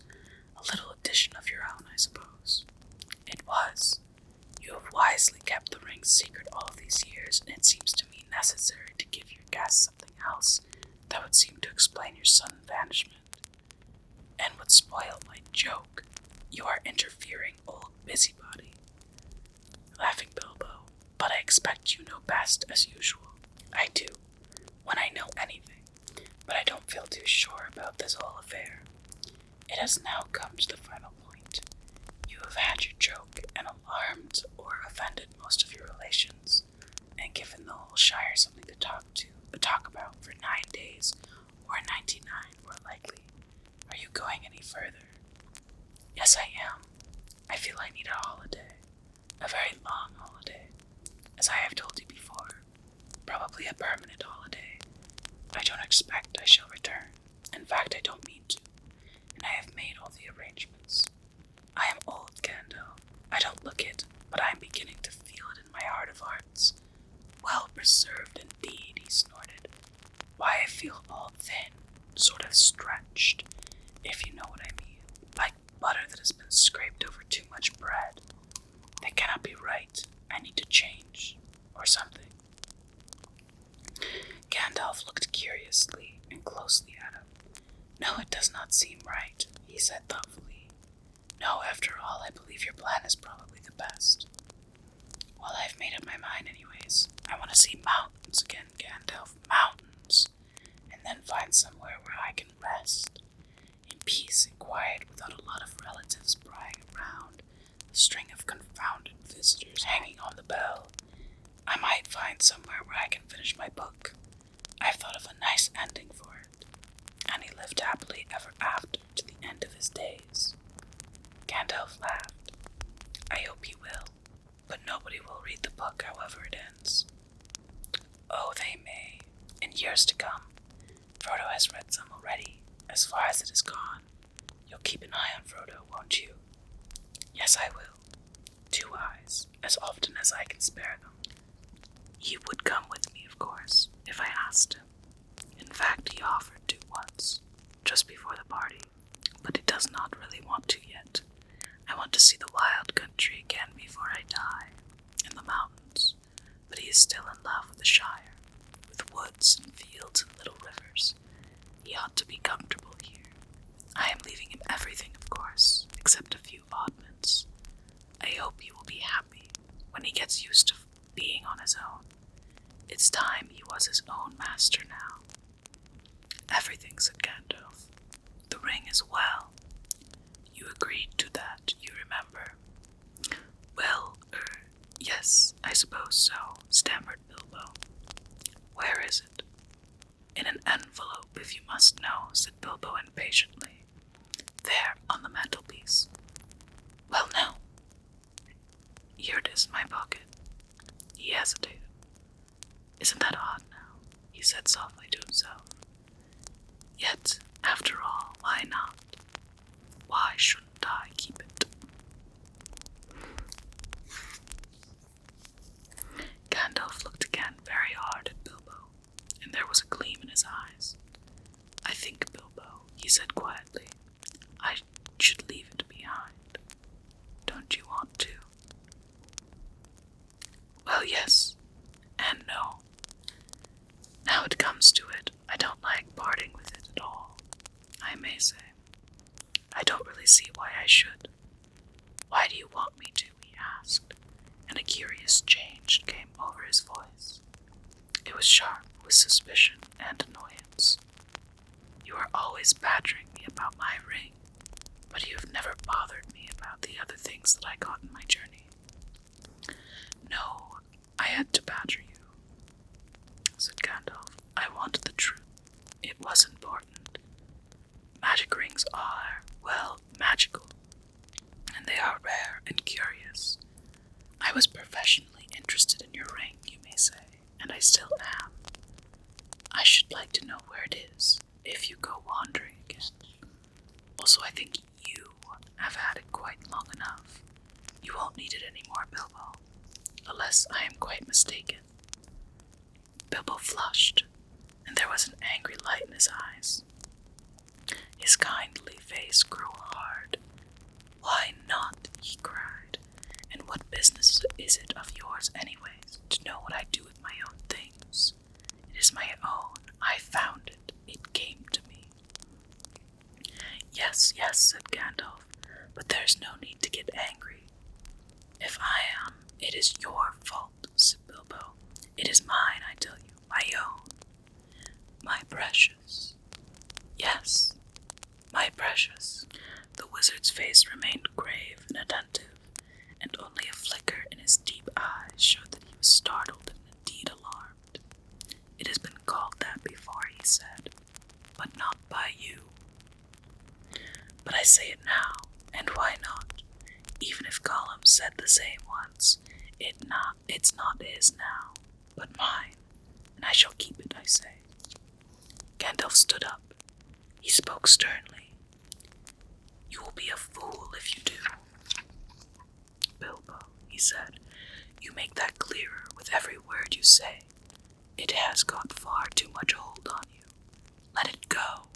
A: A little addition of your own, I suppose." "It was. You have wisely kept the ring's secret all of these years, and it seems to me necessary to give your guests something else that would seem to explain your sudden vanishment, and would spoil my joke. You are interfering, old busybody." Laughing Bilbo, "But I expect you know best, as usual." "I do, when I know anything, but I don't feel too sure about this whole affair. It has now come to the final point. You have had your joke and alarmed or offended most of your relations, and given the whole Shire something to talk about for 9 days, or 99 more likely. Are you going any further?" "Yes, I am. I feel I need a holiday, a very long holiday, as I have told you before, probably a permanent holiday. I don't expect I shall return. In fact, I don't mean to, and I have made all the arrangements. I am old, Gandalf. I don't look it, but I am beginning to feel it in my heart of hearts. Well preserved indeed," he snorted. "Why, I feel all thin, sort of stretched, if you know what I mean, like butter that has been scraped over too much bread. That cannot be right. I need to change, or something." Gandalf looked curiously and closely at him. "No, it does not seem right," he said thoughtfully. "No, after all, I believe your plan is probably the best." "Well, I've made up my mind anyways. I want to see mountains again, Gandalf, mountains, and then find somewhere where I can rest, in peace and quiet, without a lot of relatives prying around, a string of confounded visitors hanging on the bell. I might find somewhere where I can finish my book. I've thought of a nice ending for it." And he lived happily ever after to the end of his days. Gandalf laughed. "I hope he will, but nobody will read the book however it ends." "Oh, they may, in years to come. Frodo has read some already, as far as it has gone. You'll keep an eye on Frodo, won't you?" "Yes, I will. 2 eyes, as often as I can spare them. He would come with me, of course, if I asked him. In fact, he offered to once, just before the party, but he does not really want to yet. I want to see the wild country again before I die, and the mountains, but he is still in love with the Shire, with woods and fields and little rivers. He ought to be comfortable here. I am leaving him everything, of course, except a few oddments. I hope he will be happy when he gets used to being on his own. It's time he was his own master now." "Everything," said Gandalf. "The ring as well. You agreed to that, you remember." "Well, yes, I suppose so," stammered Bilbo. "Where is it?" "In an envelope, if you must know," said Bilbo impatiently. "There, on the mantelpiece." "Well, no." "Here it is in my pocket." He hesitated. "Isn't that odd now?" he said softly to himself. "Yet, after all, why not? Why shouldn't I keep it?" Gandalf looked really see why I should. Why do you want me to? He asked, and a curious change came over his voice. It was sharp with suspicion and annoyance. You are always badgering me about my ring, but you have never bothered me about the other things that I got in my journey. No, I had to badger you, said Gandalf. I wanted the truth. It was important. Magic rings are, well, magical, and they are rare and curious. I was professionally interested in your ring, you may say, and I still am. I should like to know where it is, if you go wandering again. Also, I think you have had it quite long enough. You won't need it anymore, Bilbo, unless I am quite mistaken. Bilbo flushed, and there was an angry light in his eyes. His kindly face grew hard. Why not? He cried. And what business is it of yours, anyways, to know what I do with my own things? It is my own. I found it. It came to me. Yes, said Gandalf, but there's no need to get angry. If I am, it is your fault, said Bilbo. It is mine, I tell you, my own. My precious. Yes, my precious. The wizard's face remained grave and attentive, and only a flicker in his deep eyes showed that he was startled and indeed alarmed. It has been called that before, he said, but not by you. But I say it now, and why not? Even if Gollum said the same once, it's not his now, but mine, and I shall keep it, I say. Gandalf stood up. He spoke sternly. You will be a fool if you do. Bilbo, he said, you make that clearer with every word you say. It has got far too much hold on you. Let it go,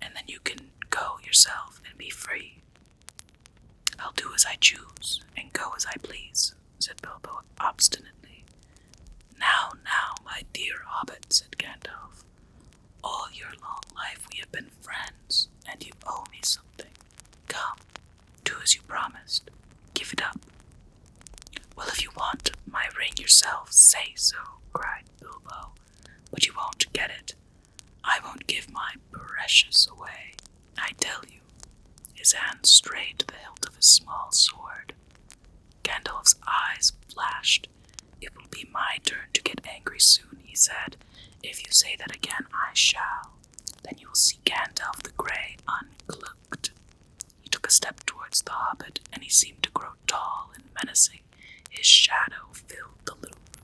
A: and then you can go yourself and be free. I'll do as I choose and go as I please, said Bilbo obstinately. Now, my dear hobbit, said Gandalf. All your long life we have been friends, and you owe me something. Come, do as you promised. Give it up. Well, if you want my ring yourself, say so, cried Bilbo. But you won't get it. I won't give my precious away, I tell you. His hand strayed to the hilt of his small sword. Gandalf's eyes flashed. It will be my turn to get angry soon, he said. If you say that again, I shall. Then you will see Gandalf the Grey uncloaked. He took a step towards the hobbit, and he seemed to grow tall and menacing. His shadow filled the little room.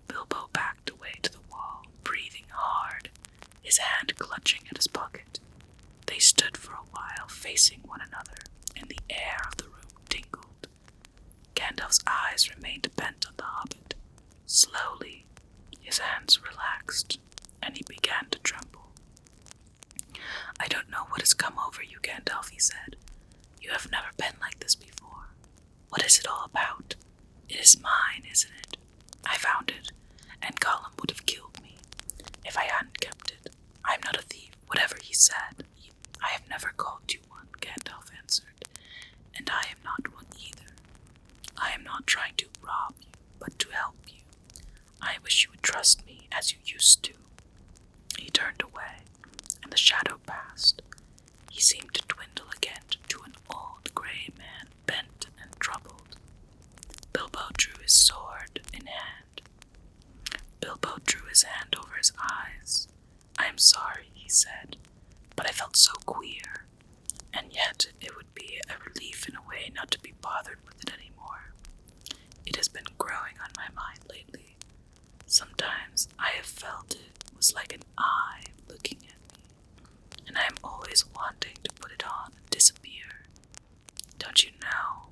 A: Bilbo backed away to the wall, breathing hard, his hand clutching at his pocket. They stood for a while facing one another, and the air of the room tingled. Gandalf's eyes remained bent on the hobbit. Slowly, his hands relaxed, and he began to tremble. I don't know what has come over you, Gandalf, he said. You have never been like this before. What is it all about? It is mine, isn't it? I found it, and Gollum would have killed me if I hadn't kept it. I am not a thief, whatever he said. I have never called you one, Gandalf answered, and I am not one either. I am not trying to rob you, but to help you. I wish you would trust me as you used to. He turned away, and the shadow passed. He seemed to dwindle again to an old grey man, bent and troubled. Bilbo drew his sword in hand. Bilbo drew his hand over his eyes. I am sorry, he said, but I felt so queer, and yet it would be a relief in a way not to be bothered with it anymore. It has been growing on my mind lately. Sometimes I have felt it was like an eye looking at me, and I am always wanting to put it on and disappear. Don't you know?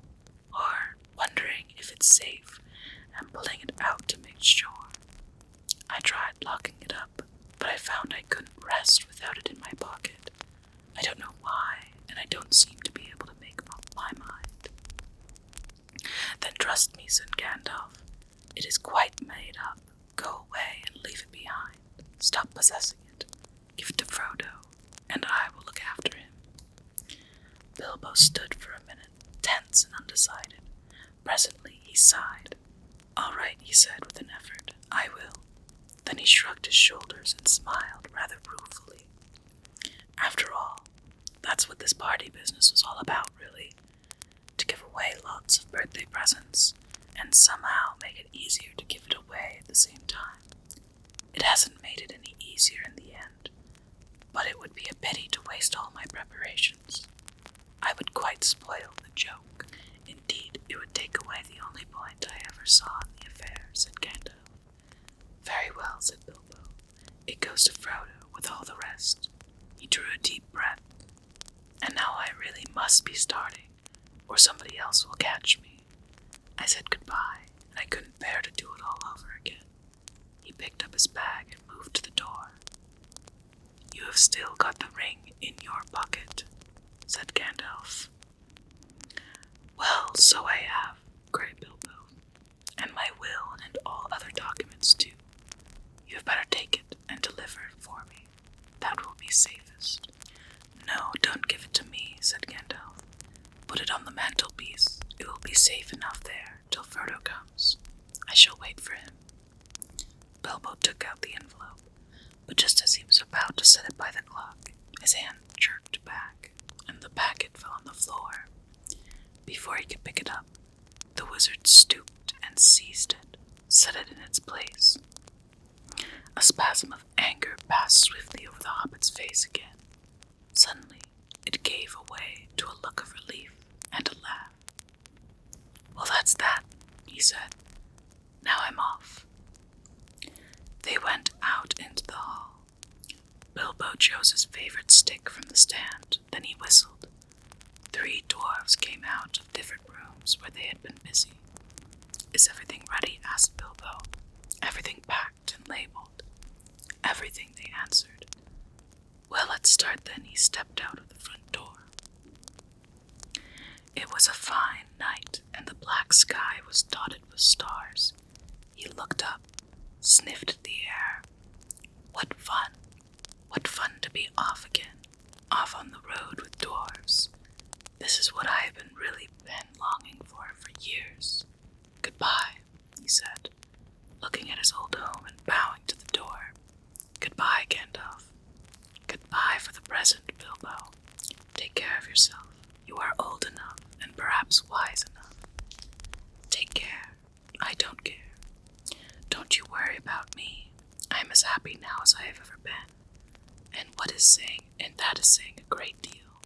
A: Or wondering if it's safe and pulling it out to make sure. I tried locking it up, but I found I couldn't rest without it in my pocket. I don't know why, and I don't seem to be able to make up my mind. Then trust me, said Gandalf. It is quite made up. Go away and leave it behind. Stop possessing it. Give it to Frodo, and I will look after him. Bilbo stood for a minute, tense and undecided. Presently he sighed. "All right," he said with an effort. "I will." Then he shrugged his shoulders and smiled rather ruefully. After all, that's what this party business was all about, really. To give away lots of birthday presents, and somehow make it easier to give it away at the same time. It hasn't made it any easier in the end, but it would be a pity to waste all my preparations. I would quite spoil the joke. Indeed, it would take away the only point I ever saw in the affair, said Gandalf. Very well, said Bilbo. It goes to Frodo with all the rest. He drew a deep breath. And now I really must be starting, or somebody else will catch me. I said goodbye, and I couldn't bear to do it all over again. He picked up his bag and moved to the door. You have still got the ring in your pocket, said Gandalf. Well, so I have, cried Bilbo, and my will and all other documents too. You had better take it and deliver it for me. That will be safest. No, don't give it to me, said Gandalf. Put it on the mantelpiece. It will be safe enough there till Frodo comes. I shall wait for him. Bilbo took out the envelope, but just as he was about to set it by the clock, his hand jerked back, and the packet fell on the floor. Before he could pick it up, the wizard stooped and seized it, set it in its place. A spasm of anger passed swiftly over the hobbit's face again. Suddenly, it gave way to a look of relief and a laugh. Well, that's that, he said. Now I'm off. They went out into the hall. Bilbo chose his favorite stick from the stand, then he whistled. 3 dwarves came out of different rooms where they had been busy. Is everything ready? Asked Bilbo. Everything packed and labeled. Everything, they answered. Well, let's start then. He stepped out of the front door. It was a fine night, and the black sky was dotted with stars. He looked up, sniffed at the air. What fun! What fun to be off again, off on the road with dwarves. This is what I have been longing for years. Goodbye, he said, looking at his old home and bowing to the door. Goodbye, Gandalf. Goodbye for the present, Bilbo. Take care of yourself. You are old enough and perhaps wise enough. Take care. I don't care. Don't you worry about me. I am as happy now as I have ever been. And that is saying a great deal.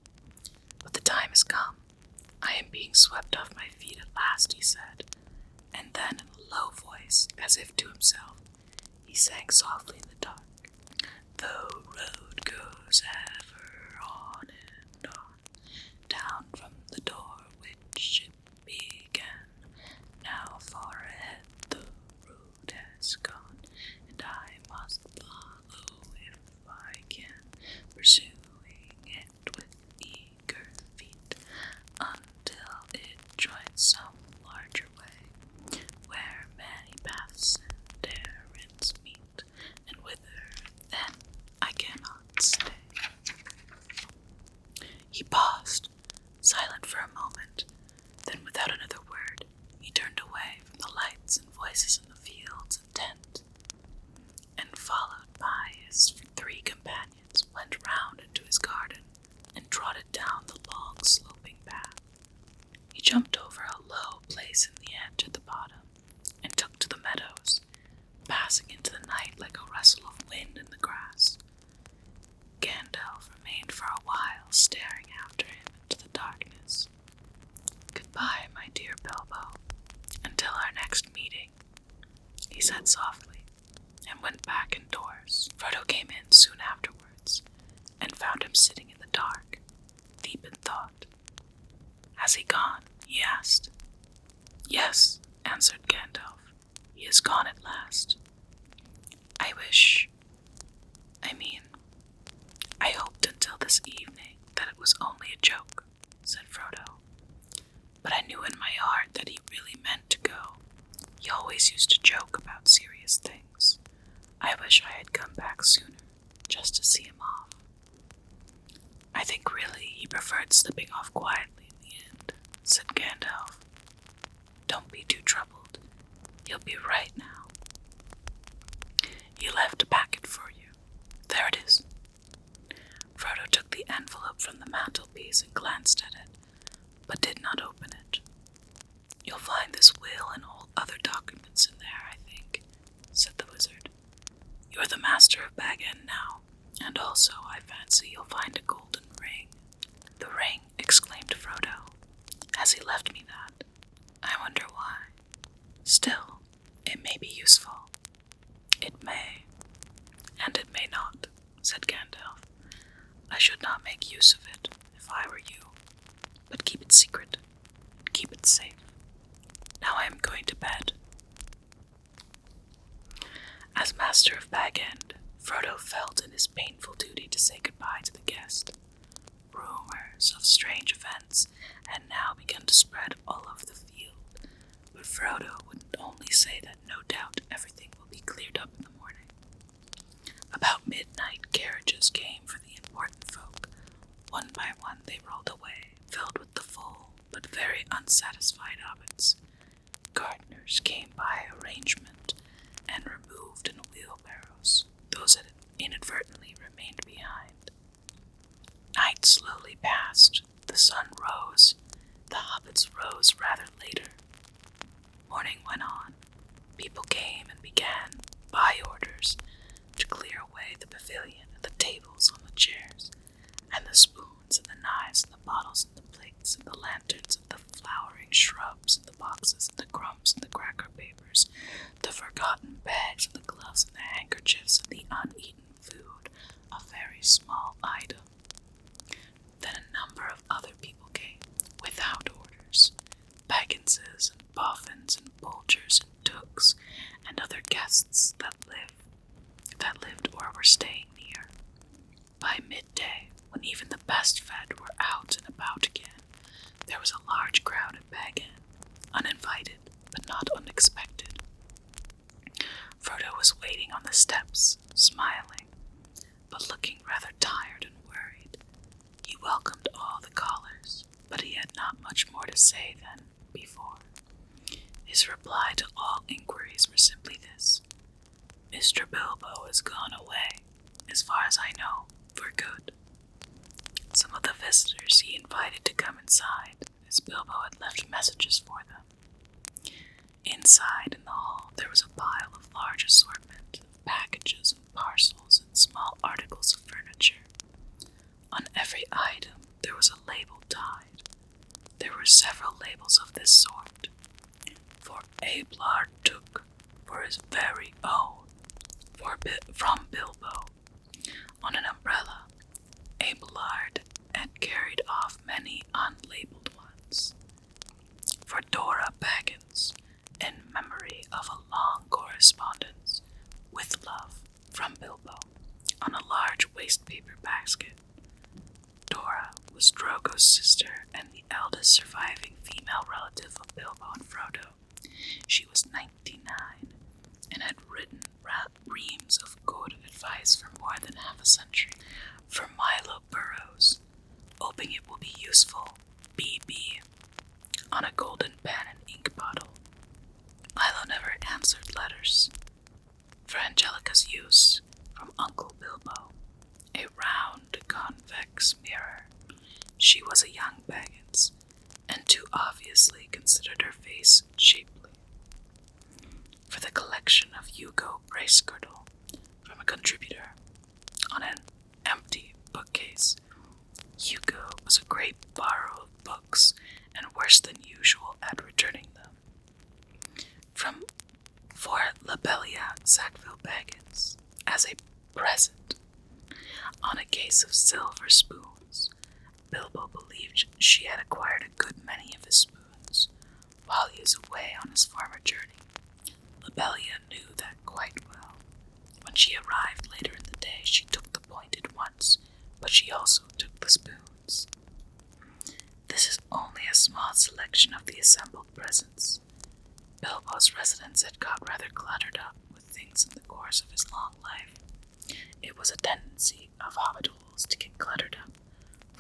A: But the time has come. I am being swept off my feet at last, he said. And then in a low voice, as if to himself, he sang softly in the dark. The road goes ever on and on, down from the door which it began. Now far ahead the road has gone, and I must follow if I can, pursuing it with eager feet, until it joins some larger way, where many paths and errands meet, and whither then I cannot stay. He paused, silent for a moment, then without another word, he turned away from the lights and voices in the fields and tent, and followed by his 3 companions, went round into his garden, and trotted down the long sloping path. He jumped over a low place in the edge at the bottom, and took to the meadows, passing into the night like a rustle of wind in the grass. Gandalf remained for a while, staring after him into the darkness. Goodbye, my dear Bilbo, until our next meeting, he said softly, and went back indoors. Frodo came in soon afterwards, and found him sitting in the dark, deep in thought. Has he gone? He asked. Yes, answered Gandalf. He is gone at last. I hoped until this evening that it was only a joke, said Frodo. But I knew in my heart that he really meant to go. He always used to joke about serious things. I wish I had come back sooner, just to see him off. I think really he preferred slipping off quietly in the end, said Gandalf. Don't be too troubled. He'll be right now. He left a packet for you. There it is. Frodo took the envelope from the mantelpiece and glanced at it, but did not open it. You'll find this will and all other documents in there, I think, said the wizard. You're the master of Bag End now, and also, I fancy, you'll find a golden ring. The ring, exclaimed Frodo. Has he left me that? I wonder why. Still, it may be useful. It may, and it may not, said Gandalf. I should not make use of it, if I were you, but keep it secret, and keep it safe. Now I am going to bed. As master of Bag End, Frodo felt it his painful duty to say goodbye to the guest. Rumors of strange events had now begun to spread all over the field, but Frodo would only say that no doubt everything will be cleared up in the morning. About midnight, carriages came for the important folk. One by one they rolled away, filled with the full but very unsatisfied hobbits. Gardeners came by arrangement and removed in wheelbarrows those that had inadvertently remained behind. Night slowly passed. The sun rose. The hobbits rose rather later. Morning went on. People came and began, by orders, to clear away the pavilion and the tables on the chairs, and the spoons and the knives and the bottles and the plates and the lanterns and the flowering shrubs and the boxes and the crumbs and the cracker papers, the forgotten bags and the gloves and the handkerchiefs and the uneaten food, a very small item. Then a number of other people came, without orders, Bagginses and Boffins and Bolgers and Tooks and other guests that lived or were staying near. By midday, when even the best fed were out and about again, there was a large crowd at Bag End, uninvited but not unexpected. Frodo was waiting on the steps, smiling, but looking rather tired and worried. He welcomed all the callers, but he had not much more to say than before. His reply to all inquiries were simply this: Mr. Bilbo has gone away, as far as I know, for good. Some of the visitors he invited to come inside, as Bilbo had left messages for them. Inside in the hall there was a pile of large assortment of packages and parcels and small articles of furniture. On every item there was a label tied. There were several labels of this sort. For J.R.R. took, for his very own, from Bilbo. On an umbrella, Abelard had carried off many unlabeled ones. For Dora Baggins, in memory of a long correspondence, with love, from Bilbo, on a large waste-paper basket. Dora was Drogo's sister and the eldest surviving female relative of Bilbo and Frodo. She was 99 and had written reams of good advice for more than half a century. For Milo Burrows, hoping it will be useful, B.B., on a golden pen and ink bottle. Milo never answered letters. For Angelica's use, from Uncle Bilbo, a round convex mirror. She was a young Baggins, and too obviously considered her face shapely. For the collection of Hugo Bracegirdle, from a contributor, on an empty bookcase. Hugo was a great borrower of books, and worse than usual at returning them. For Labelia Sackville Baggins, as a present, on a case of silver spoons. Bilbo believed she had acquired a good many of his spoons while he was away on his farmer journey. Labelia knew that quite well. When she arrived later in the day, she took the pointed ones, but she also took the spoons. This is only a small selection of the assembled presents. Bilbo's residence had got rather cluttered up with things in the course of his long life. It was a tendency of hobbit holes to get cluttered up,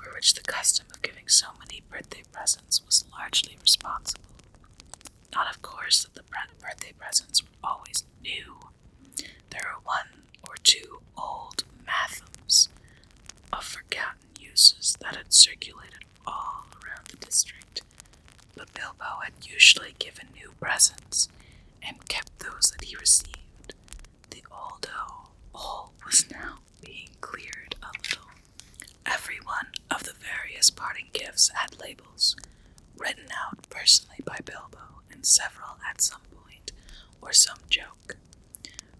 A: for which the custom of giving so many birthday presents was largely responsible. Not, of course, that the birthday presents were always new. There were one or two old mathums of forgotten uses that had circulated all around the district, but Bilbo had usually given new presents and kept those that he received. The old hole was now being cleared a little. Every one of the various parting gifts had labels, written out personally by Bilbo, and several at some point, or some joke.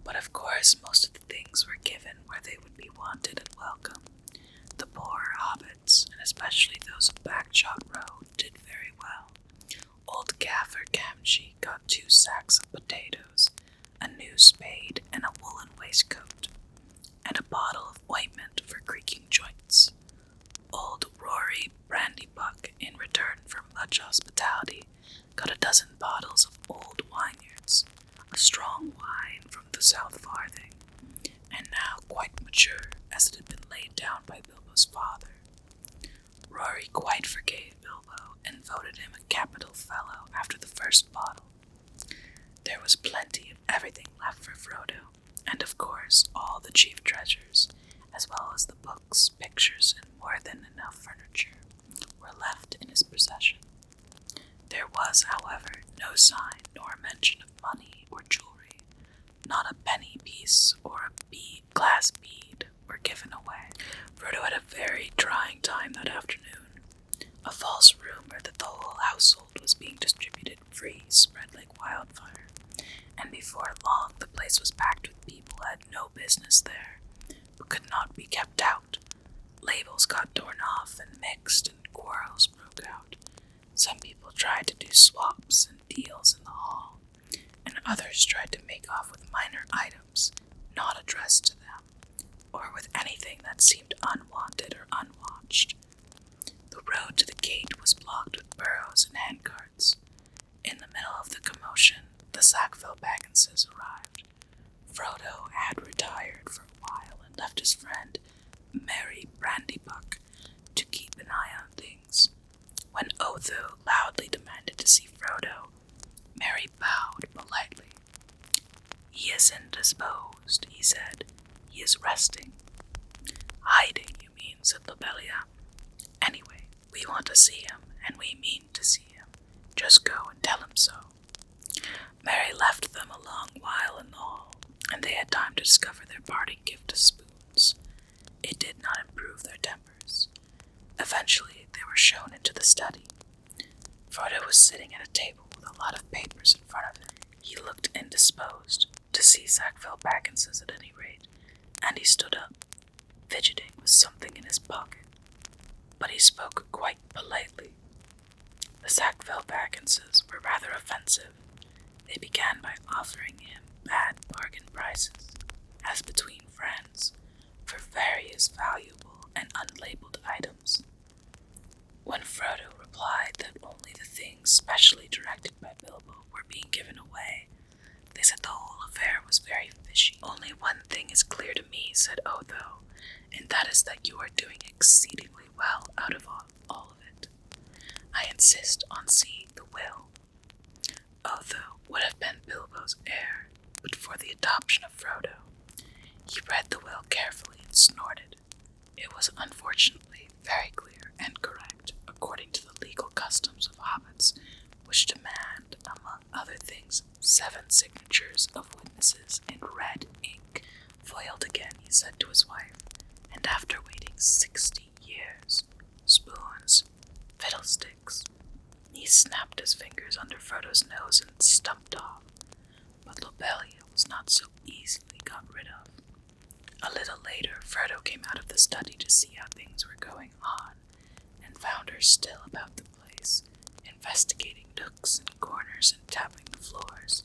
A: But of course, most of the things were given where they would be wanted and welcome. The poorer hobbits, and especially those of Backshot Road, did very well. Old Gaffer Gamgee got 2 sacks of potatoes, a new spade, and a woolen waistcoat, and a bottle of ointment for creaking joints. Old Rory Brandybuck, in return for much hospitality, got 12 bottles of old Wynyards, a strong wine from the South Farthing, and now quite mature, as it had been laid down by Bilbo's father. Rory quite forgave Bilbo, and voted him a capital fellow after the first bottle. There was plenty of everything left for Frodo, and of course all the chief treasures, as well as the books, pictures, and more than enough furniture, were left in his possession. There was, however, no sign nor mention of money or jewelry. Not a penny piece or a glass bead were given away. Frodo had a very trying time that afternoon. A false rumor that the whole household was being distributed free spread like wildfire, and before long the place was packed with people who had no business there, but could not be kept out. Labels got torn off and mixed, and quarrels broke out. Some people tried to do swaps and deals in the hall, and others tried to make off with minor items not addressed to them, or with anything that seemed unwanted or unwatched. The road to the gate was blocked with burros and handcarts. In the middle of the commotion, the Sackville Bagginses arrived. Frodo had retired for a while and left his friend, Merry Brandybuck, to keep an eye on things. When Otho loudly demanded to see Frodo, Merry bowed politely. "He is indisposed," he said. "He is resting." "Hiding, you mean," said Lobelia. "Anyway, we want to see him, and we mean to see him. Just go and tell him so." Merry left them a long while in the hall, and they had time to discover their parting gift of spoons. It did not improve their tempers. Eventually, they were shown into the study. Frodo was sitting at a table with a lot of papers in front of him. He looked indisposed, to see Sackville Bagginses at any rate, and he stood up, fidgeting with something in his pocket. But he spoke quite politely. The Sackville Bagginses were rather offensive. They began by offering him bad bargain prices, as between friends, for various valuable and unlabeled items. When Frodo replied that only the things specially directed by Bilbo were being given away, they said the whole affair was very fishy. "Only one thing is clear to me," said Otho, "and that is that you are doing exceedingly well out of all of it. I insist on seeing the will." Otho would have been Bilbo's heir, but for the adoption of Frodo. He read the will carefully and snorted. It was unfortunately very clear and correct, according to the legal customs of hobbits, which demand, among other things, 7 signatures of witnesses in red ink. "Foiled again," he said to his wife, "and after waiting 60 years. Spoons, fiddlesticks." He snapped his fingers under Frodo's nose and stumped off, but Lobelia was not so easily got rid of. A little later, Frodo came out of the study to see how things were going on, and found her still about the place, investigating nooks and corners and tapping the floors.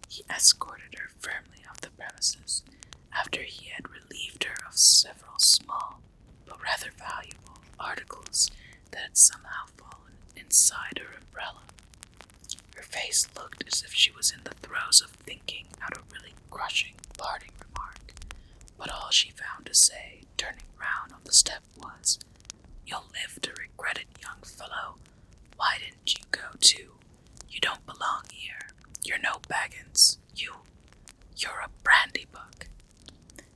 A: He escorted her firmly off the premises, after he had relieved her of several small, but rather valuable, articles that had somehow fallen inside her umbrella. Her face looked as if she was in the throes of thinking out a really crushing parting remark, but all she found to say, turning round on the step, was, You'll live to regret it, young fellow. Why didn't you go too? You don't belong here. You're no Baggins. You're a brandy buck.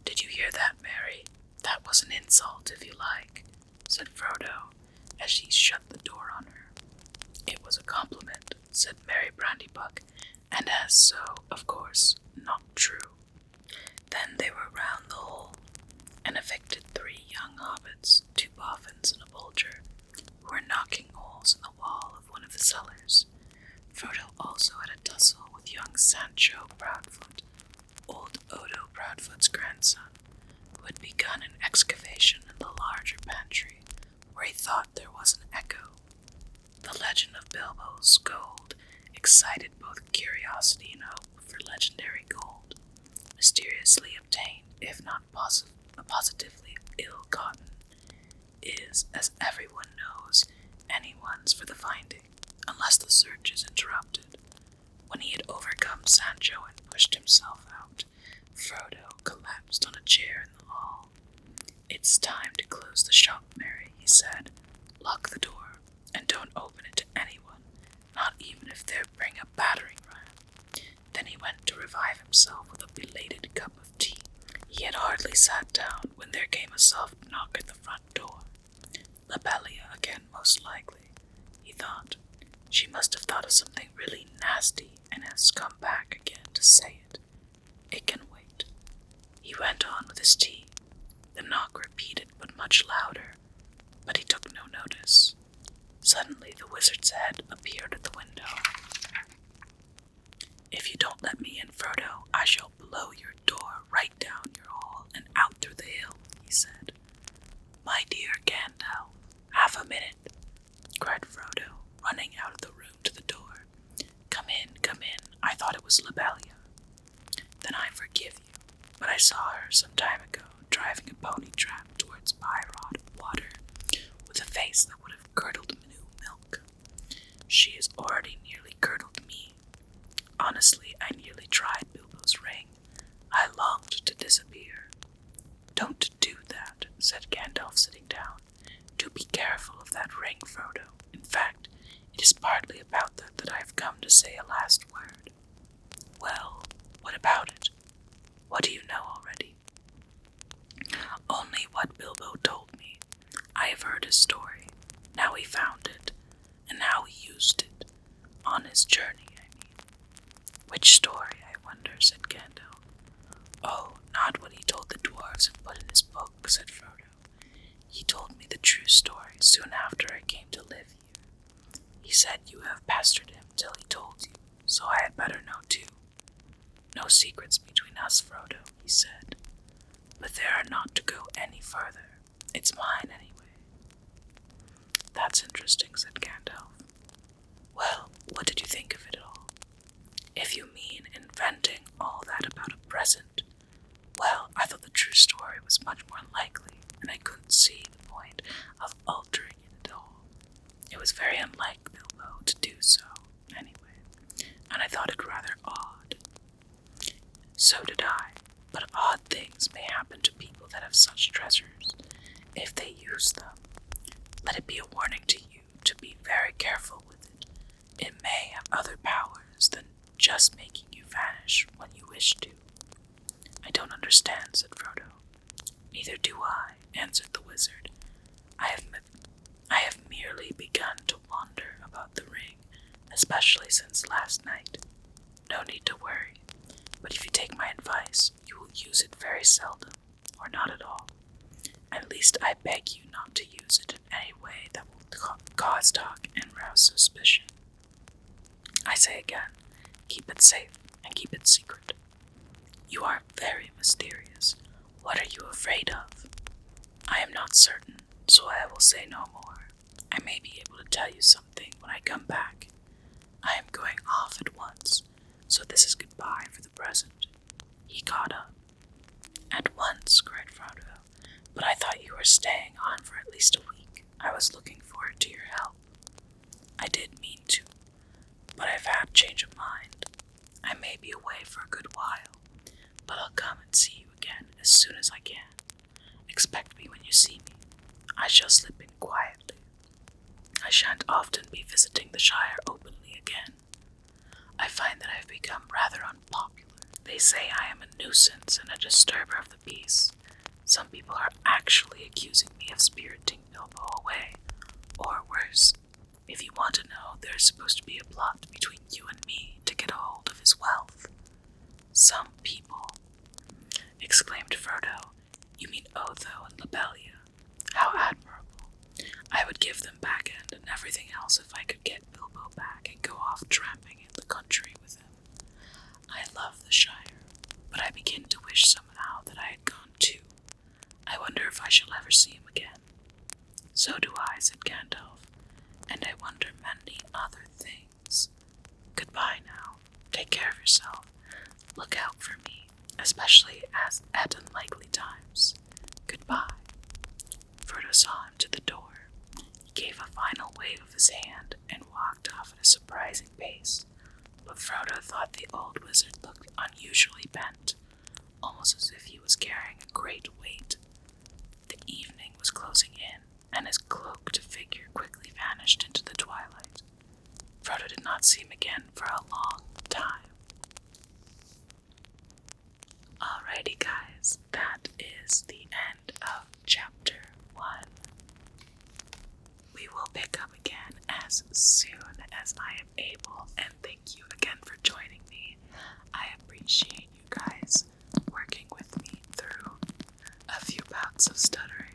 A: Did you hear that, Mary? That was an insult, if you like, said Frodo, as she shut the door on her. It was a compliment, said Mary Brandybuck, and as so, of course, not true. Then they were round the hole, and evicted 3 young hobbits, 2 boffins and a vulture, who were knocking holes in the wall of one of the cellars. Frodo also had a tussle with young Sancho Proudfoot, old Odo Proudfoot's grandson, who had begun an excavation in the larger pantry, where he thought there was an echo. The legend of Bilbo's gold excited both curiosity and hope for legendary gold, mysteriously obtained, if not positively ill-gotten, is, as everyone knows, anyone's for the finding, unless the search is interrupted. When he had overcome Sancho and pushed himself out, Frodo collapsed on a chair in the hall. "It's time to close the shop, Mary," he said. "Lock the door, and don't open it to anyone, not even if they bring a battering ram." Then he went to revive himself with a belated cup of tea. He had hardly sat down when there came a soft knock at the front door. Labelia again, most likely, he thought. She must have thought of something really nasty and has come back again to say it. It can wait. He went on with his tea. The knock repeated, but much louder, but he took no notice. Suddenly the wizard's head appeared at the window. "If you don't let me in, Frodo, I shall blow your door right down your hall and out through the hill," he said. "My dear Gandalf, half a minute," cried Frodo, running out of the room to the door. Come in, I thought it was Labelia." "Then I forgive you, but I saw her some time ago driving a pony trap towards Byrod Water, with a face that would have curdled new milk. She has already nearly curdled me. Honestly, I nearly tried Bilbo's ring. I longed to disappear." "Don't do that," said Gandalf, sitting down. "Do be careful of that ring, Frodo. In fact, it is partly about that I have come to say a last word." "Well, what about it? What do you know already?" "Only what Bilbo told me. I have heard his story, how he found it, and how he used it. On his journey, I mean." "Which story, I wonder," said Gandalf. "Oh, not what he told the dwarves and put in his book," said Frodo. "He told me the true story soon after I came to live here. He said you have pestered him till he told you, so I had better know too. No secrets between us, Frodo," he said. "But there are not to go any further. It's mine anyway." "That's interesting," said Gandalf. "Well, what did you think of it all? If you mean inventing all that about a present, well, I thought the true story was much more likely, and I couldn't see the point of altering it at all. It was very unlike Bilbo to do so, anyway, and I thought it rather odd." "So did I, but odd things may happen to people that have such treasures, if they use them. Let it be a warning to you to be very careful with it. It may have other powers than just making you vanish when you wish to." "I don't understand," said Frodo. "Neither do I," answered the wizard. I have merely begun to wonder about the ring, especially since last night. No need to worry, but if you take my advice, you will use it very seldom, or not at all. At least I beg you not to use it in any way that will cause talk and rouse suspicion. I say again, keep it safe and keep it secret. You are very mysterious. What are you afraid of?" "I am not certain, so I will say no more. I may be able to tell you something when I come back. I am going off at once, so this is goodbye for the present." He got up. "At once," cried Frodo. "But I thought you were staying on for at least a week. I was looking forward to your help." "I did mean to, but I've had change of mind. I may be away for a good while, but I'll come and see you again as soon as I can. Expect me when you see me. I shall slip in quietly. I shan't often be visiting the Shire openly again. I find that I've become rather unpopular. They say I am a nuisance and a disturber of the peace. Some people are actually accusing me of spiriting Bilbo away, or worse. If you want to know, there's supposed to be a plot between you and me to get a hold of his wealth. Some people, exclaimed Frodo. You mean Otho and Lobelia? How admirable. I would give them back end and everything else if I could get Bilbo back and go off tramping in the country with him. I love the Shire, but I begin to wish somehow that I had gone too. I wonder if I shall ever see him again. So do I, said Gandalf, and I wonder many other things. Goodbye now. Take care of yourself. Look out for me, especially at unlikely times. Goodbye. Frodo saw him to the door. He gave a final wave of his hand and walked off at a surprising pace. But Frodo thought the old wizard looked unusually bent, almost as if he was carrying a great weight. The evening was closing in, and his cloaked figure quickly vanished into the twilight. Frodo did not see him again for a long time. Alrighty guys, that is the end of chapter 1. We will pick up again as soon as I am able, and thank you again for joining me. I appreciate you guys working with me through a few bouts of stuttering.